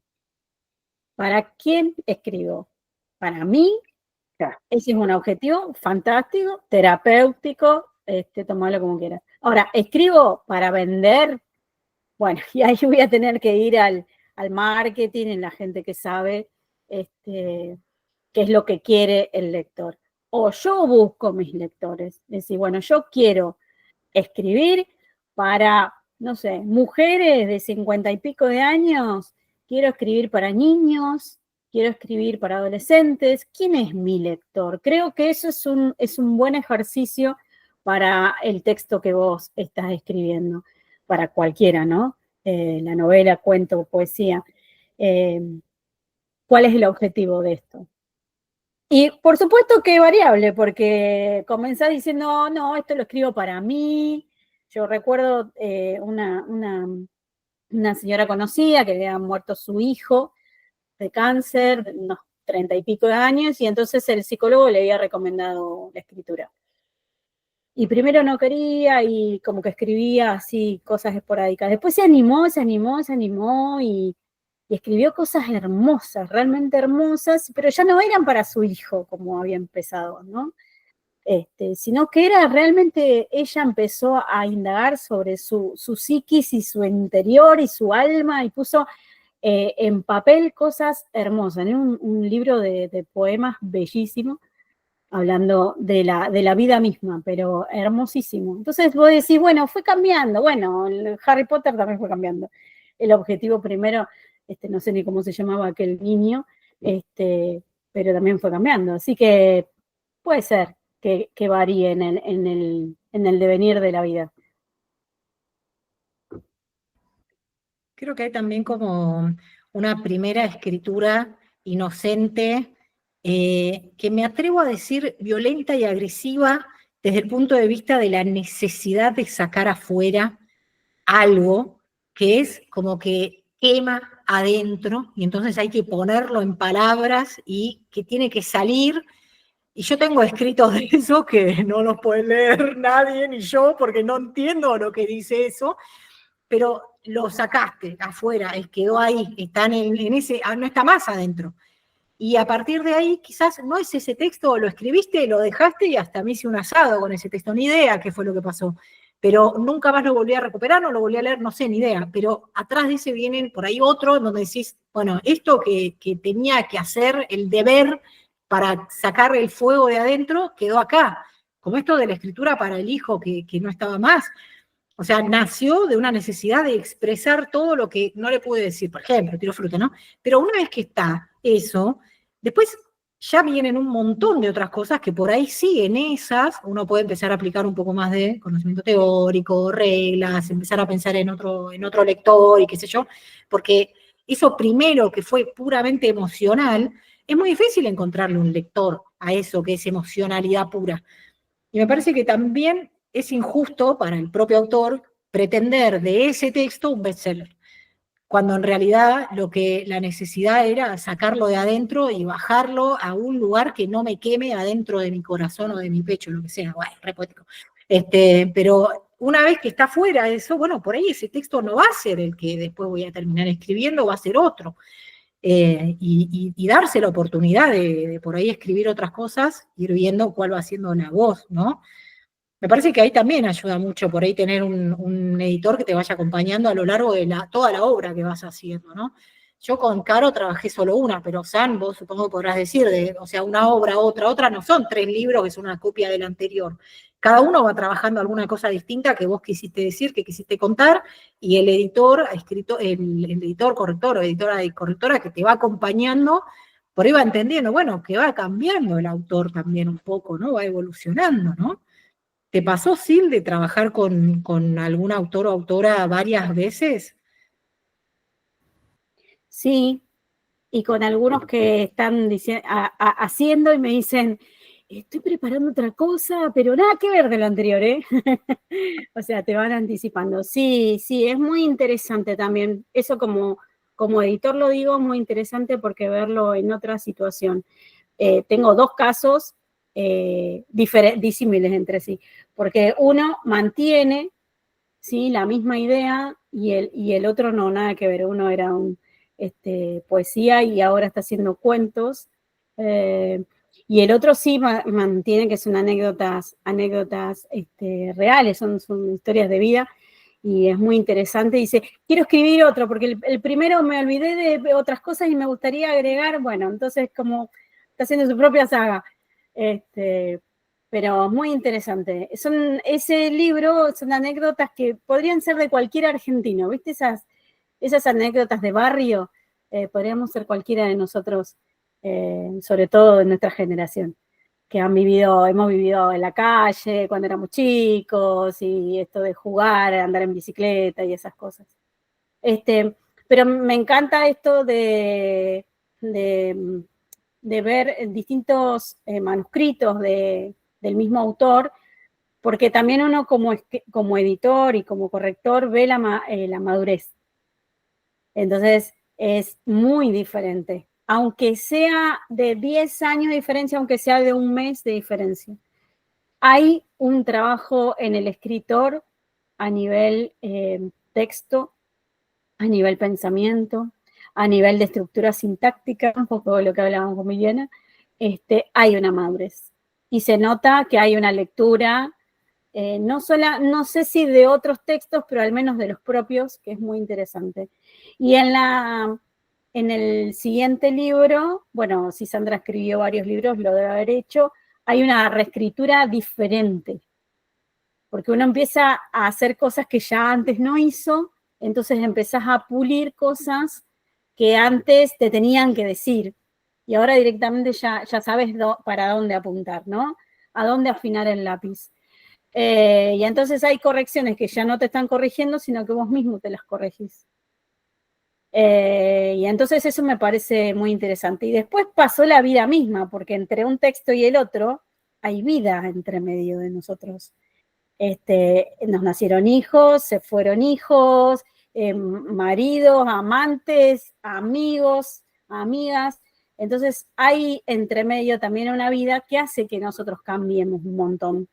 ¿Para quién escribo? Para mí, Claro. ese es un objetivo fantástico, terapéutico, tomarlo como quieras. Ahora, escribo para vender, bueno, y ahí voy a tener que ir al marketing, en la gente que sabe qué es lo que quiere el lector. O yo busco mis lectores, es decir, bueno, yo quiero escribir para, no sé, mujeres de 50 y pico de años, quiero escribir para niños, quiero escribir para adolescentes. ¿Quién es mi lector? Creo que eso es un buen ejercicio para el texto que vos estás escribiendo, para cualquiera, ¿no? La novela, cuento, poesía. ¿Cuál es el objetivo de esto? Y por supuesto que es variable, porque comenzás diciendo, no, esto lo escribo para mí. Yo recuerdo una señora conocida que le había muerto su hijo de cáncer, de unos 30 y pico de años, y entonces el psicólogo le había recomendado la escritura. Y primero no quería y como que escribía así cosas esporádicas. Después se animó y escribió cosas hermosas, realmente hermosas, pero ya no eran para su hijo como había empezado, ¿no? Sino que era realmente, ella empezó a indagar sobre su psiquis y su interior y su alma y puso en papel cosas hermosas, ¿no? Un libro de poemas bellísimo, hablando de la vida misma, pero hermosísimo. Entonces vos decís, bueno, fue cambiando, bueno, el Harry Potter también fue cambiando. El objetivo primero, no sé ni cómo se llamaba aquel niño, pero también fue cambiando. Así que puede ser que varíe en el devenir de la vida. Creo que hay también como una primera escritura inocente, que me atrevo a decir violenta y agresiva desde el punto de vista de la necesidad de sacar afuera algo que es como que quema adentro y entonces hay que ponerlo en palabras y que tiene que salir. Y yo tengo escritos de eso que no los puede leer nadie ni yo porque no entiendo lo que dice eso, pero lo sacaste afuera, quedó ahí, está en ese, no está más adentro. Y a partir de ahí, quizás no es ese texto, lo escribiste, lo dejaste y hasta me hice un asado con ese texto, ni idea qué fue lo que pasó. Pero nunca más lo volví a recuperar, no lo volví a leer, no sé, ni idea. Pero atrás de ese vienen por ahí otro donde decís, bueno, esto que tenía que hacer, el deber para sacar el fuego de adentro, quedó acá. Como esto de la escritura para el hijo que no estaba más. O sea, nació de una necesidad de expresar todo lo que no le pude decir, por ejemplo, tiro fruta, ¿no? Pero una vez que está eso, después ya vienen un montón de otras cosas que por ahí siguen esas, uno puede empezar a aplicar un poco más de conocimiento teórico, reglas, empezar a pensar en otro lector y qué sé yo, porque eso primero que fue puramente emocional, es muy difícil encontrarle un lector a eso que es emocionalidad pura. Y me parece que también es injusto para el propio autor pretender de ese texto un bestseller, cuando en realidad la necesidad era sacarlo de adentro y bajarlo a un lugar que no me queme adentro de mi corazón o de mi pecho, lo que sea, bueno, re poético. Pero una vez que está fuera de eso, bueno, por ahí ese texto no va a ser el que después voy a terminar escribiendo, va a ser otro. Y darse la oportunidad de por ahí escribir otras cosas, ir viendo cuál va siendo la voz, ¿no? Me parece que ahí también ayuda mucho por ahí tener un editor que te vaya acompañando a lo largo de toda la obra que vas haciendo, ¿no? Yo con Caro trabajé solo una, pero San, vos supongo que podrás decir, o sea, una obra, otra, no son 3 libros que son una copia del anterior. Cada uno va trabajando alguna cosa distinta que vos quisiste decir, que quisiste contar, y el editor ha escrito, el editor corrector o editora y correctora que te va acompañando, por ahí va entendiendo, bueno, que va cambiando el autor también un poco, ¿no? Va evolucionando, ¿no? ¿Te pasó, Sil, de trabajar con algún autor o autora varias veces? Sí, y con algunos que están haciendo y me dicen, estoy preparando otra cosa, pero nada que ver de lo anterior, ¿eh? O sea, te van anticipando. Sí, sí, es muy interesante también. Eso como editor lo digo, muy interesante porque verlo en otra situación. Tengo dos casos disímiles entre sí, porque uno mantiene, ¿sí?, la misma idea y el otro no, nada que ver. Uno era poesía y ahora está haciendo cuentos. Y el otro sí mantiene que son anécdotas reales, son historias de vida, y es muy interesante. Dice, quiero escribir otro, porque el primero me olvidé de otras cosas y me gustaría agregar, bueno, entonces como está haciendo su propia saga. Pero muy interesante. Ese libro son anécdotas que podrían ser de cualquier argentino, ¿viste? Esas anécdotas de barrio, podríamos ser cualquiera de nosotros, sobre todo de nuestra generación, que hemos vivido en la calle cuando éramos chicos, y esto de jugar, andar en bicicleta y esas cosas. Pero me encanta esto de ver distintos manuscritos del mismo autor, porque también uno como editor y como corrector ve la madurez. Entonces es muy diferente, aunque sea de 10 años de diferencia, aunque sea de un mes de diferencia. Hay un trabajo en el escritor a nivel texto, a nivel pensamiento, a nivel de estructura sintáctica, un poco de lo que hablábamos con Viviana. Hay una madurez. Y se nota que hay una lectura, no sé si de otros textos, pero al menos de los propios, que es muy interesante. Y en el siguiente libro, bueno, si Sandra escribió varios libros, lo debe haber hecho, hay una reescritura diferente, porque uno empieza a hacer cosas que ya antes no hizo, entonces empezás a pulir cosas que antes te tenían que decir, y ahora directamente ya sabes para dónde apuntar, ¿no? A dónde afinar el lápiz. Y entonces hay correcciones que ya no te están corrigiendo, sino que vos mismo te las corregís. Y entonces eso me parece muy interesante. Y después pasó la vida misma, porque entre un texto y el otro hay vida entre medio de nosotros. Nos nacieron hijos, se fueron hijos, maridos, amantes, amigos, amigas. Entonces hay entre medio también una vida que hace que nosotros cambiemos un montón.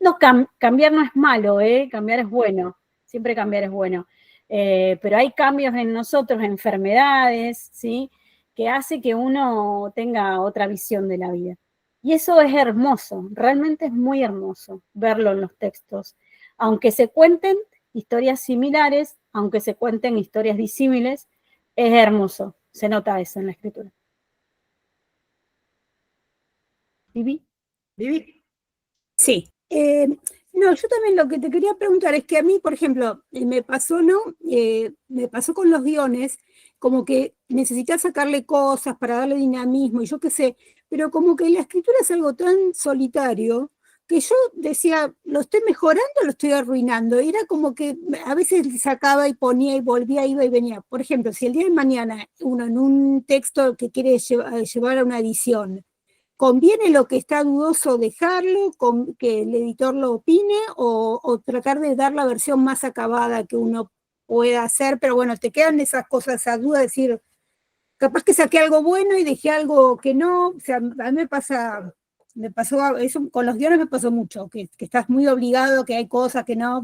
No, cambiar no es malo, cambiar es bueno, siempre cambiar es bueno. Pero hay cambios en nosotros, enfermedades, ¿sí?, que hace que uno tenga otra visión de la vida. Y eso es hermoso, realmente es muy hermoso verlo en los textos. Aunque se cuenten historias similares, aunque se cuenten historias disímiles, es hermoso. Se nota eso en la escritura. ¿Vivi? ¿Vivi? Sí. No, yo también lo que te quería preguntar es que a mí, por ejemplo, me pasó, ¿no? Me pasó con los guiones, como que necesitas sacarle cosas para darle dinamismo y yo qué sé, pero como que la escritura es algo tan solitario que yo decía, ¿lo estoy mejorando o lo estoy arruinando? Y era como que a veces sacaba y ponía y volvía, iba y venía. Por ejemplo, si el día de mañana uno en un texto que quiere llevar a una edición, ¿conviene lo que está dudoso dejarlo, que el editor lo opine o tratar de dar la versión más acabada que uno pueda hacer? Pero bueno, te quedan esas cosas a duda, decir, capaz que saqué algo bueno y dejé algo que no. O sea, a mí me pasó eso, con los guiones me pasó mucho, que estás muy obligado, que hay cosas que no.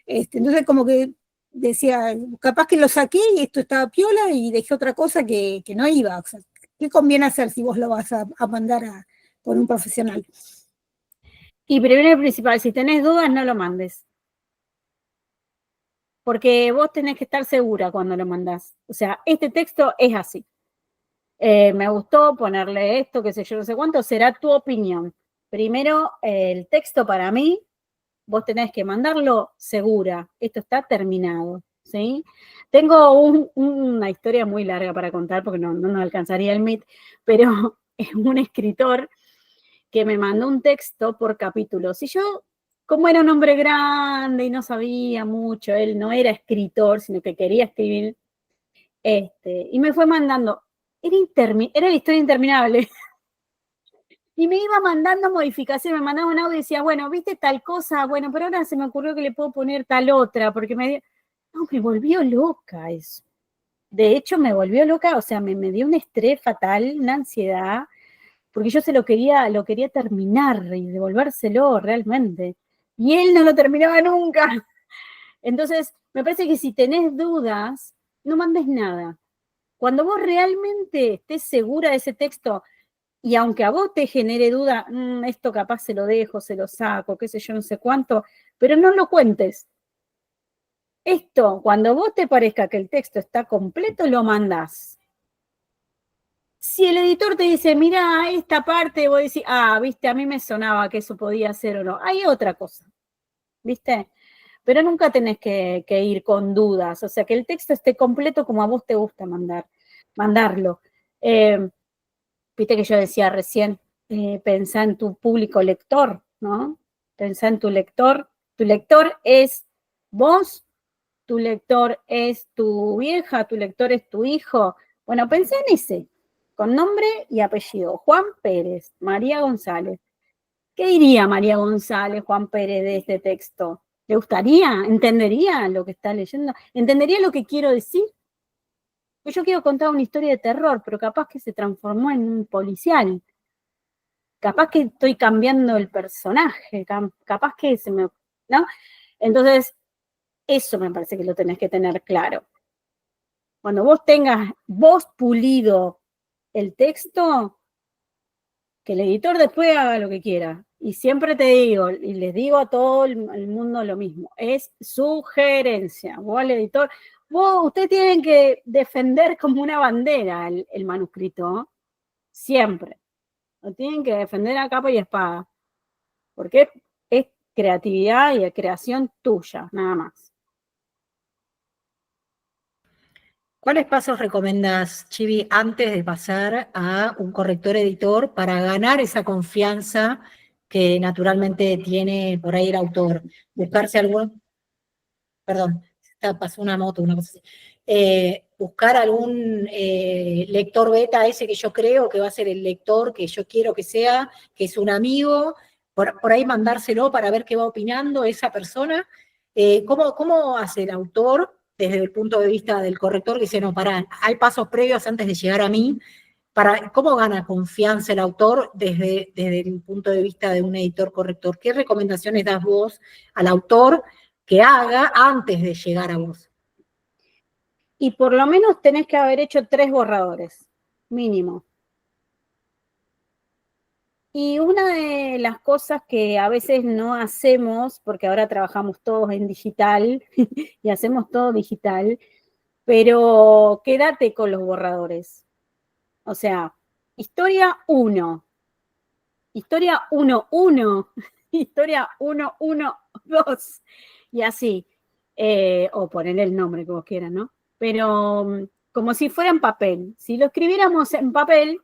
Entonces como que decía, capaz que lo saqué y esto estaba piola y dejé otra cosa que no iba. O sea, ¿qué conviene hacer si vos lo vas a mandar por un profesional? Y primero y principal, si tenés dudas, no lo mandes. Porque vos tenés que estar segura cuando lo mandás. O sea, este texto es así. Me gustó ponerle esto, qué sé yo, no sé cuánto, será tu opinión. Primero, el texto para mí, vos tenés que mandarlo segura. Esto está terminado, ¿sí? Tengo una historia muy larga para contar porque no nos alcanzaría el Meet, pero es un escritor que me mandó un texto por capítulos. Y yo, como era un hombre grande y no sabía mucho, él no era escritor, sino que quería escribir, y me fue mandando. Era la historia interminable. Y me iba mandando modificaciones, me mandaba un audio y decía, bueno, ¿viste tal cosa? Bueno, pero ahora se me ocurrió que le puedo poner tal otra, porque no, me volvió loca eso. De hecho, me volvió loca, o sea, me dio un estrés fatal, una ansiedad, porque yo lo quería terminar y devolvérselo realmente. Y él no lo terminaba nunca. Entonces, me parece que si tenés dudas, no mandes nada. Cuando vos realmente estés segura de ese texto, y aunque a vos te genere duda, esto capaz se lo dejo, se lo saco, qué sé yo, no sé cuánto, pero no lo cuentes. Esto, cuando vos te parezca que el texto está completo, lo mandás. Si el editor te dice, mira, esta parte, vos decís, viste, a mí me sonaba que eso podía ser o no. Hay otra cosa, ¿viste? Pero nunca tenés que ir con dudas. O sea, que el texto esté completo como a vos te gusta mandarlo. Viste que yo decía recién, pensá en tu público lector, ¿no? Pensá en tu lector. Tu lector es vos, tu lector es tu vieja, tu lector es tu hijo. Bueno, pensá en ese, con nombre y apellido. Juan Pérez, María González. ¿Qué diría María González, Juan Pérez de este texto? ¿Le gustaría? ¿Entendería lo que está leyendo? ¿Entendería lo que quiero decir? Pues yo quiero contar una historia de terror, pero capaz que se transformó en un policial. Capaz que estoy cambiando el personaje, capaz que ¿no? Entonces, eso me parece que lo tenés que tener claro. Cuando vos tengas pulido el texto, que el editor después haga lo que quiera. Y siempre te digo, y les digo a todo el mundo lo mismo, es sugerencia. Vos al editor, ustedes tienen que defender como una bandera el manuscrito, ¿no? Siempre. Lo tienen que defender a capa y espada. Porque es creatividad y creación tuya, nada más. ¿Cuáles pasos recomendás, Chivi, antes de pasar a un corrector editor para ganar esa confianza que naturalmente tiene por ahí el autor? Buscarse algún, perdón, pasó una moto, una cosa así. Buscar algún lector beta, ese que yo creo que va a ser el lector que yo quiero que sea, que es un amigo, por ahí mandárselo para ver qué va opinando esa persona. ¿Cómo hace el autor desde el punto de vista del corrector que dice, no, pará, hay pasos previos antes de llegar a mí? ¿Cómo gana confianza el autor desde el punto de vista de un editor corrector? ¿Qué recomendaciones das vos al autor que haga antes de llegar a vos? Y por lo menos tenés que haber hecho 3 borradores, mínimo. Y una de las cosas que a veces no hacemos, porque ahora trabajamos todos en digital y hacemos todo digital, pero quédate con los borradores. O sea, historia 1, historia 1.1, historia 1.1.2, y así. O poner el nombre que vos quieras, ¿no? Pero como si fuera en papel. Si lo escribiéramos en papel,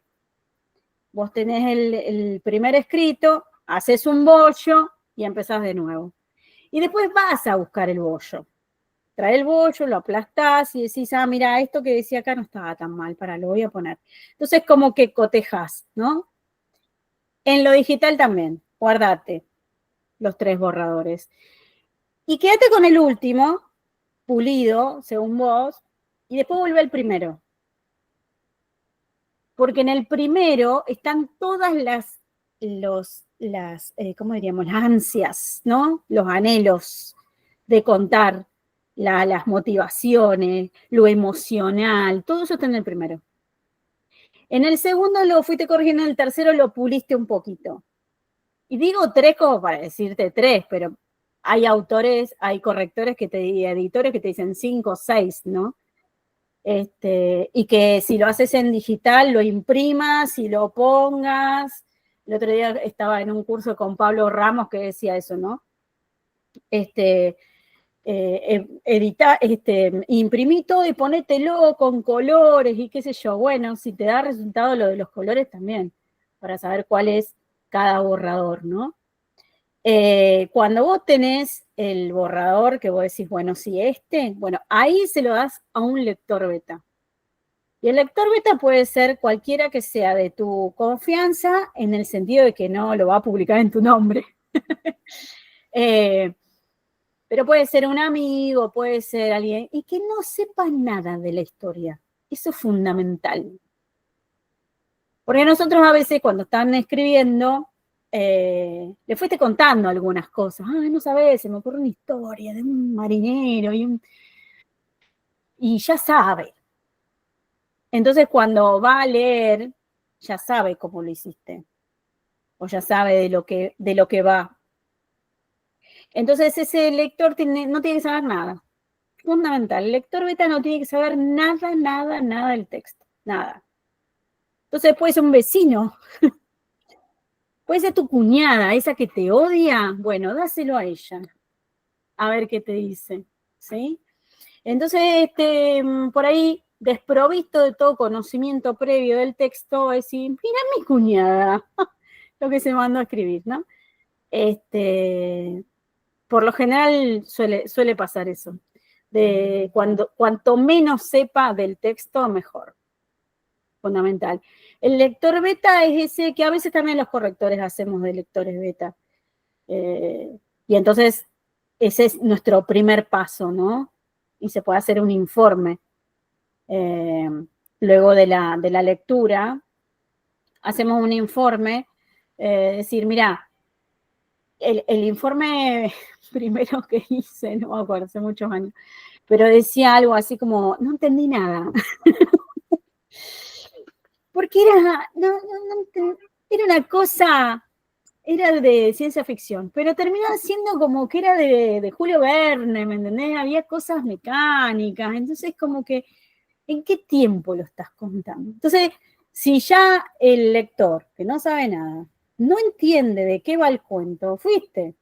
vos tenés el primer escrito, haces un bollo y empezás de nuevo. Y después vas a buscar el bollo. Trae el bollo, lo aplastás y decís, mira, esto que decía acá no estaba tan mal, lo voy a poner. Entonces, como que cotejás, ¿no? En lo digital también, guardate los 3 borradores. Y quédate con el último, pulido, según vos, y después vuelve al primero. Porque en el primero están todas ¿cómo diríamos? Las ansias, ¿no? Los anhelos de contar, las motivaciones, lo emocional, todo eso está en el primero. En el segundo lo fuiste corrigiendo, en el tercero lo puliste un poquito. Y digo 3 como para decirte 3, pero hay autores, hay correctores editores que te dicen 5 o 6, ¿no? Y que si lo haces en digital, lo imprimas y lo pongas. El otro día estaba en un curso con Pablo Ramos que decía eso, ¿no? Imprimí todo y ponételo con colores y qué sé yo. Bueno, si te da resultado lo de los colores también, para saber cuál es cada borrador, ¿no? Cuando vos tenés el borrador que vos decís, bueno, sí, bueno, ahí se lo das a un lector beta. Y el lector beta puede ser cualquiera que sea de tu confianza, en el sentido de que no lo va a publicar en tu nombre. Pero puede ser un amigo, puede ser alguien, y que no sepa nada de la historia. Eso es fundamental. Porque nosotros a veces cuando están escribiendo, le fuiste contando algunas cosas. No sabes, se me ocurre una historia de un marinero y ya sabe. Entonces cuando va a leer, ya sabe cómo lo hiciste. O ya sabe de lo que va. Entonces ese lector no tiene que saber nada. Fundamental. El lector beta no tiene que saber nada, nada, nada del texto. Nada. Entonces puede ser un vecino. Puede ser tu cuñada, esa que te odia. Bueno, dáselo a ella. A ver qué te dice. ¿Sí? Entonces, por ahí, desprovisto de todo conocimiento previo del texto, va a decir, mira mi cuñada, lo que se mandó a escribir, ¿no? Por lo general suele pasar eso. Cuanto menos sepa del texto, mejor. Fundamental. El lector beta es ese que a veces también los correctores hacemos de lectores beta. Y entonces, ese es nuestro primer paso, ¿no? Y se puede hacer un informe. Luego de la lectura, hacemos un informe, decir, mira, el informe primero que hice, no me acuerdo, hace muchos años, pero decía algo así como, no entendí nada. Porque era una cosa, era de ciencia ficción, pero terminaba siendo como que era de Julio Verne, ¿me entendés? Había cosas mecánicas, entonces como que, ¿en qué tiempo lo estás contando? Entonces, si ya el lector, que no sabe nada, no entiende de qué va el cuento, fuiste.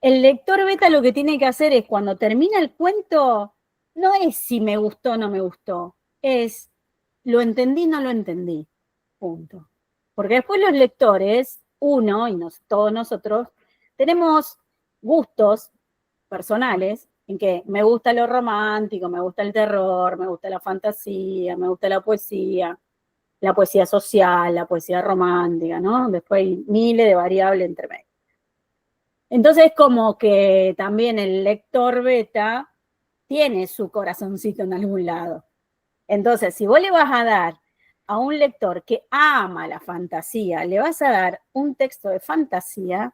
El lector beta lo que tiene que hacer es, cuando termina el cuento, no es si me gustó o no me gustó, es lo entendí, no lo entendí, punto. Porque después los lectores, uno y todos nosotros, tenemos gustos personales en que me gusta lo romántico, me gusta el terror, me gusta la fantasía, me gusta la poesía social, la poesía romántica, ¿no? Después hay miles de variables entre medio. Entonces, como que también el lector beta tiene su corazoncito en algún lado. Entonces, si vos le vas a dar a un lector que ama la fantasía, le vas a dar un texto de fantasía,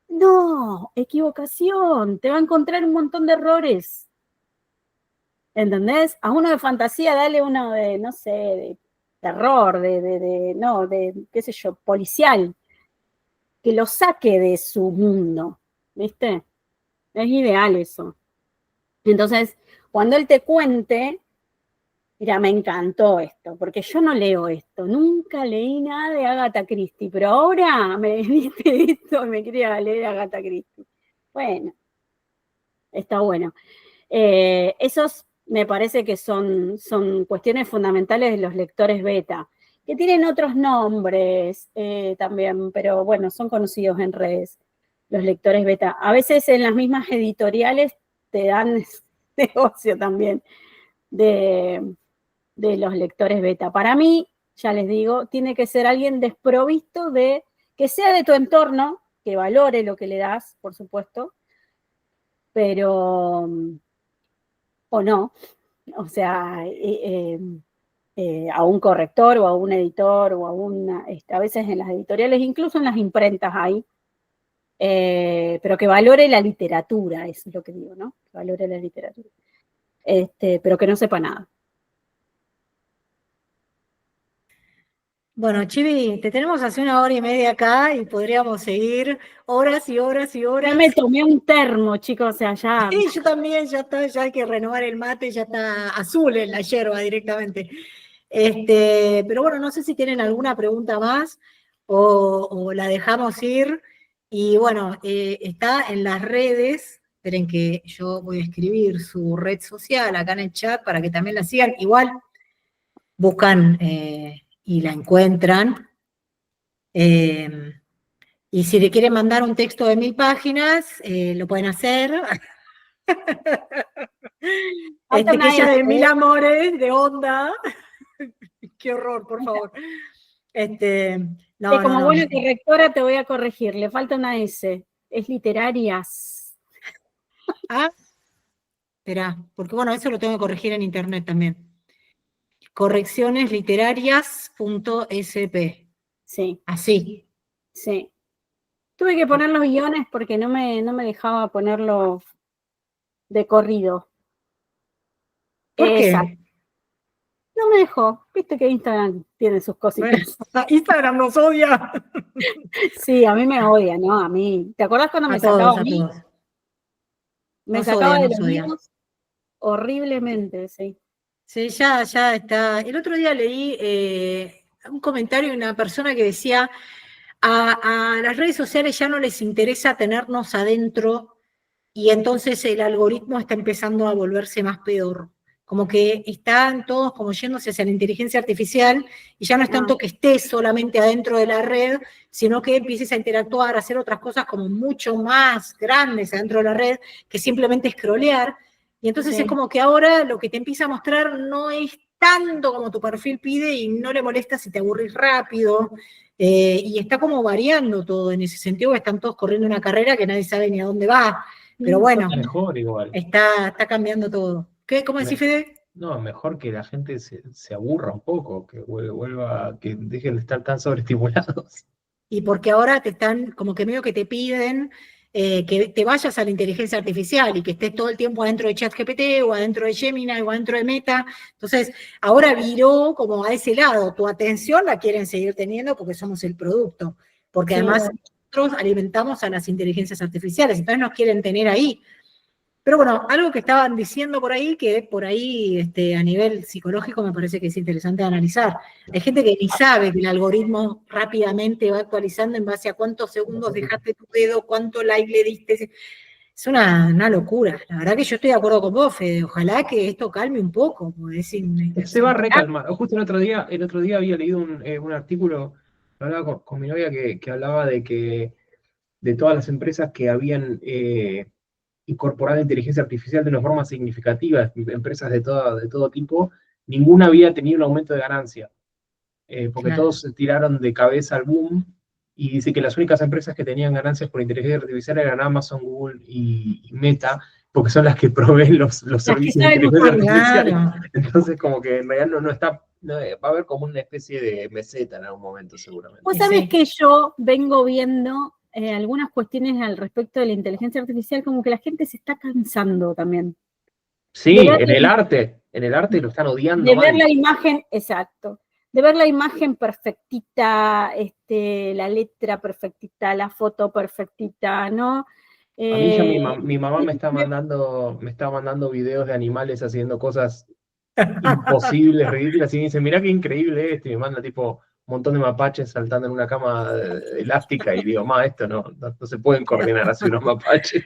no, equivocación, te va a encontrar un montón de errores. ¿Entendés? A uno de fantasía, dale uno de, no sé, de terror, qué sé yo, policial, que lo saque de su mundo, ¿viste? Es ideal eso. Entonces, cuando él te cuente, mira, me encantó esto, porque yo no leo esto, nunca leí nada de Agatha Christie, pero ahora me diste esto y me quería leer Agatha Christie. Bueno, está bueno. Esos me parece que son cuestiones fundamentales de los lectores beta, que tienen otros nombres también, pero bueno, son conocidos en redes, los lectores beta. A veces en las mismas editoriales te dan negocio también de los lectores beta. Para mí, ya les digo, tiene que ser alguien desprovisto que sea de tu entorno, que valore lo que le das, por supuesto, pero, o no, o sea, a un corrector o a un editor o a veces en las editoriales, incluso en las imprentas hay, pero que valore la literatura, eso es lo que digo, ¿no? Que valore la literatura, pero que no sepa nada. Bueno, Chivi, te tenemos hace 1 hora y media acá y podríamos seguir horas y horas y horas. Ya me tomé un termo, chicos, o sea, ya. Sí, yo también, ya hay que renovar el mate, ya está azul en la yerba directamente. Pero bueno, no sé si tienen alguna pregunta más o la dejamos ir. Y bueno, está en las redes. Esperen que yo voy a escribir su red social acá en el chat para que también la sigan. Igual buscan y la encuentran. Y si le quieren mandar un texto de 1000 páginas, lo pueden hacer. Falta una Que ella de S, Mil ¿eh? Amores, de Onda. Qué horror, por favor. No, no, Como no. buena correctora te voy a corregir, le falta una S. Es literarias. Ah, espera, porque bueno, eso lo tengo que corregir en internet también. Correccionesliterarias.sp. Sí, Así. sí. Tuve que poner los guiones porque no me dejaba ponerlo de corrido. ¿Por Exacto. qué? No me dejó. Viste que Instagram tiene sus Bueno, cositas. Instagram nos odia. Sí, a mí me odia, ¿no? A mí. ¿Te acordás cuando A me sacaba todos, a a mí? todos. Me Nos sacaba odia, de nos los odia. míos horriblemente, sí. Sí, ya está. El otro día leí un comentario de una persona que decía, a las redes sociales ya no les interesa tenernos adentro y entonces el algoritmo está empezando a volverse más peor. Como que están todos como yéndose hacia la inteligencia artificial y ya no es tanto que estés solamente adentro de la red, sino que empieces a interactuar, a hacer otras cosas como mucho más grandes adentro de la red que simplemente scrollear. Y entonces Sí. es como que ahora lo que te empieza a mostrar no es tanto como tu perfil pide y no le molesta si te aburrís rápido. Y está como variando todo en ese sentido, están todos corriendo una carrera que nadie sabe ni a dónde va. Pero bueno, Mejor igual. está cambiando todo. ¿Cómo decís, Fede? No, mejor que la gente se aburra un poco, que vuelva, que dejen de estar tan sobreestimulados. Y porque ahora te están, como que medio que te piden que te vayas a la inteligencia artificial y que estés todo el tiempo adentro de ChatGPT o adentro de Gemini o adentro de Meta. Entonces, ahora viró como a ese lado. Tu atención la quieren seguir teniendo porque somos el producto. Porque Sí. además nosotros alimentamos a las inteligencias artificiales, entonces nos quieren tener ahí. Pero bueno, algo que estaban diciendo por ahí, que por ahí a nivel psicológico me parece que es interesante analizar. Hay gente que ni sabe que el algoritmo rápidamente va actualizando en base a cuántos segundos dejaste tu dedo, cuánto like le diste. Es una locura. La verdad que yo estoy de acuerdo con vos, Fede. Ojalá que esto calme un poco. Se va a recalmar. Justo el otro día había leído un artículo, hablaba con mi novia que hablaba de todas las empresas que habían incorporado inteligencia artificial de una forma significativa, empresas de todo tipo, ninguna había tenido un aumento de ganancia, porque Claro. todos se tiraron de cabeza al boom, y dice que las únicas empresas que tenían ganancias por inteligencia artificial eran Amazon, Google y Meta, porque son las que proveen los servicios de saben inteligencia usar, artificial. claro. Entonces, como que en realidad va a haber como una especie de meseta en algún momento, seguramente. Vos Y sabés sí. que yo vengo viendo algunas cuestiones al respecto de la inteligencia artificial, como que la gente se está cansando también. Sí, De ver en el arte lo están odiando de ver mal. la imagen, exacto, de ver la imagen perfectita, la letra perfectita, la foto perfectita, ¿no? A mí ya mi mamá me está mandando videos de animales haciendo cosas imposibles, ridículas, y me dice, mirá qué increíble esto, y me manda tipo un montón de mapaches saltando en una cama elástica, y digo, esto no se pueden coordinar así unos mapaches.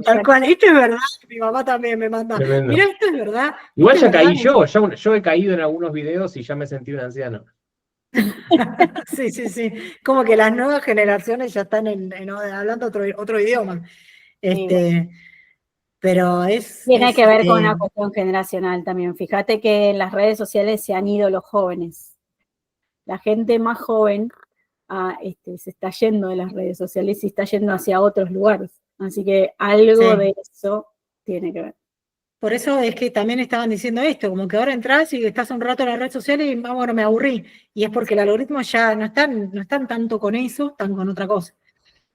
Tal cual, esto es verdad, mi mamá también me manda. Tremendo. Mira, esto es verdad. Igual esto ya es verdad. caí yo he caído en algunos videos y ya me sentí un anciano. Sí, sí, sí. Como que las nuevas generaciones ya están hablando otro idioma. Pero tiene que ver con una cuestión generacional también. Fíjate que en las redes sociales se han ido los jóvenes. La gente más joven se está yendo de las redes sociales y está yendo hacia otros lugares. Así que algo de eso tiene que ver. Por eso es que también estaban diciendo esto, como que ahora entras y estás un rato en las redes sociales y bueno, me aburrí. Y es porque el algoritmo ya no están tanto con eso, están con otra cosa.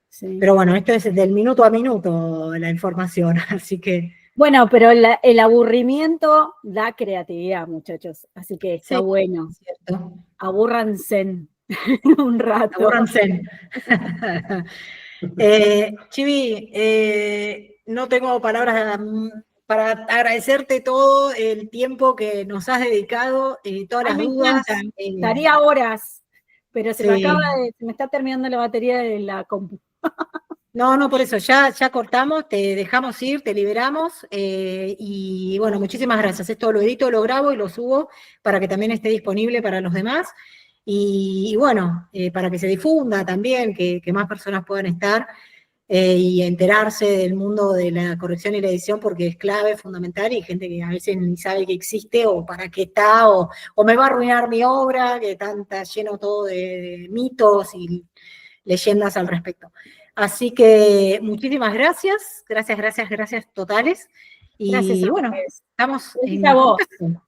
Sí. Pero bueno, esto es del minuto a minuto la información, así que... Bueno, pero el aburrimiento da creatividad, muchachos. Así que está bueno. Cierto. Abúrranse un rato. Abúrranse. Chivi, no tengo palabras para agradecerte todo el tiempo que nos has dedicado, todas las dudas. Estaría horas, pero se me está terminando la batería de la compu. No, por eso, ya cortamos, te dejamos ir, te liberamos, y bueno, muchísimas gracias. Esto lo edito, lo grabo y lo subo para que también esté disponible para los demás, y bueno, para que se difunda también, que más personas puedan estar y enterarse del mundo de la corrección y la edición, porque es clave, fundamental, y hay gente que a veces ni sabe que existe o para qué está, o me va a arruinar mi obra, que está lleno todo de mitos y leyendas al respecto. Así que muchísimas gracias totales. Y Gracias a bueno, ustedes. estamos Gracias en a vos. contacto.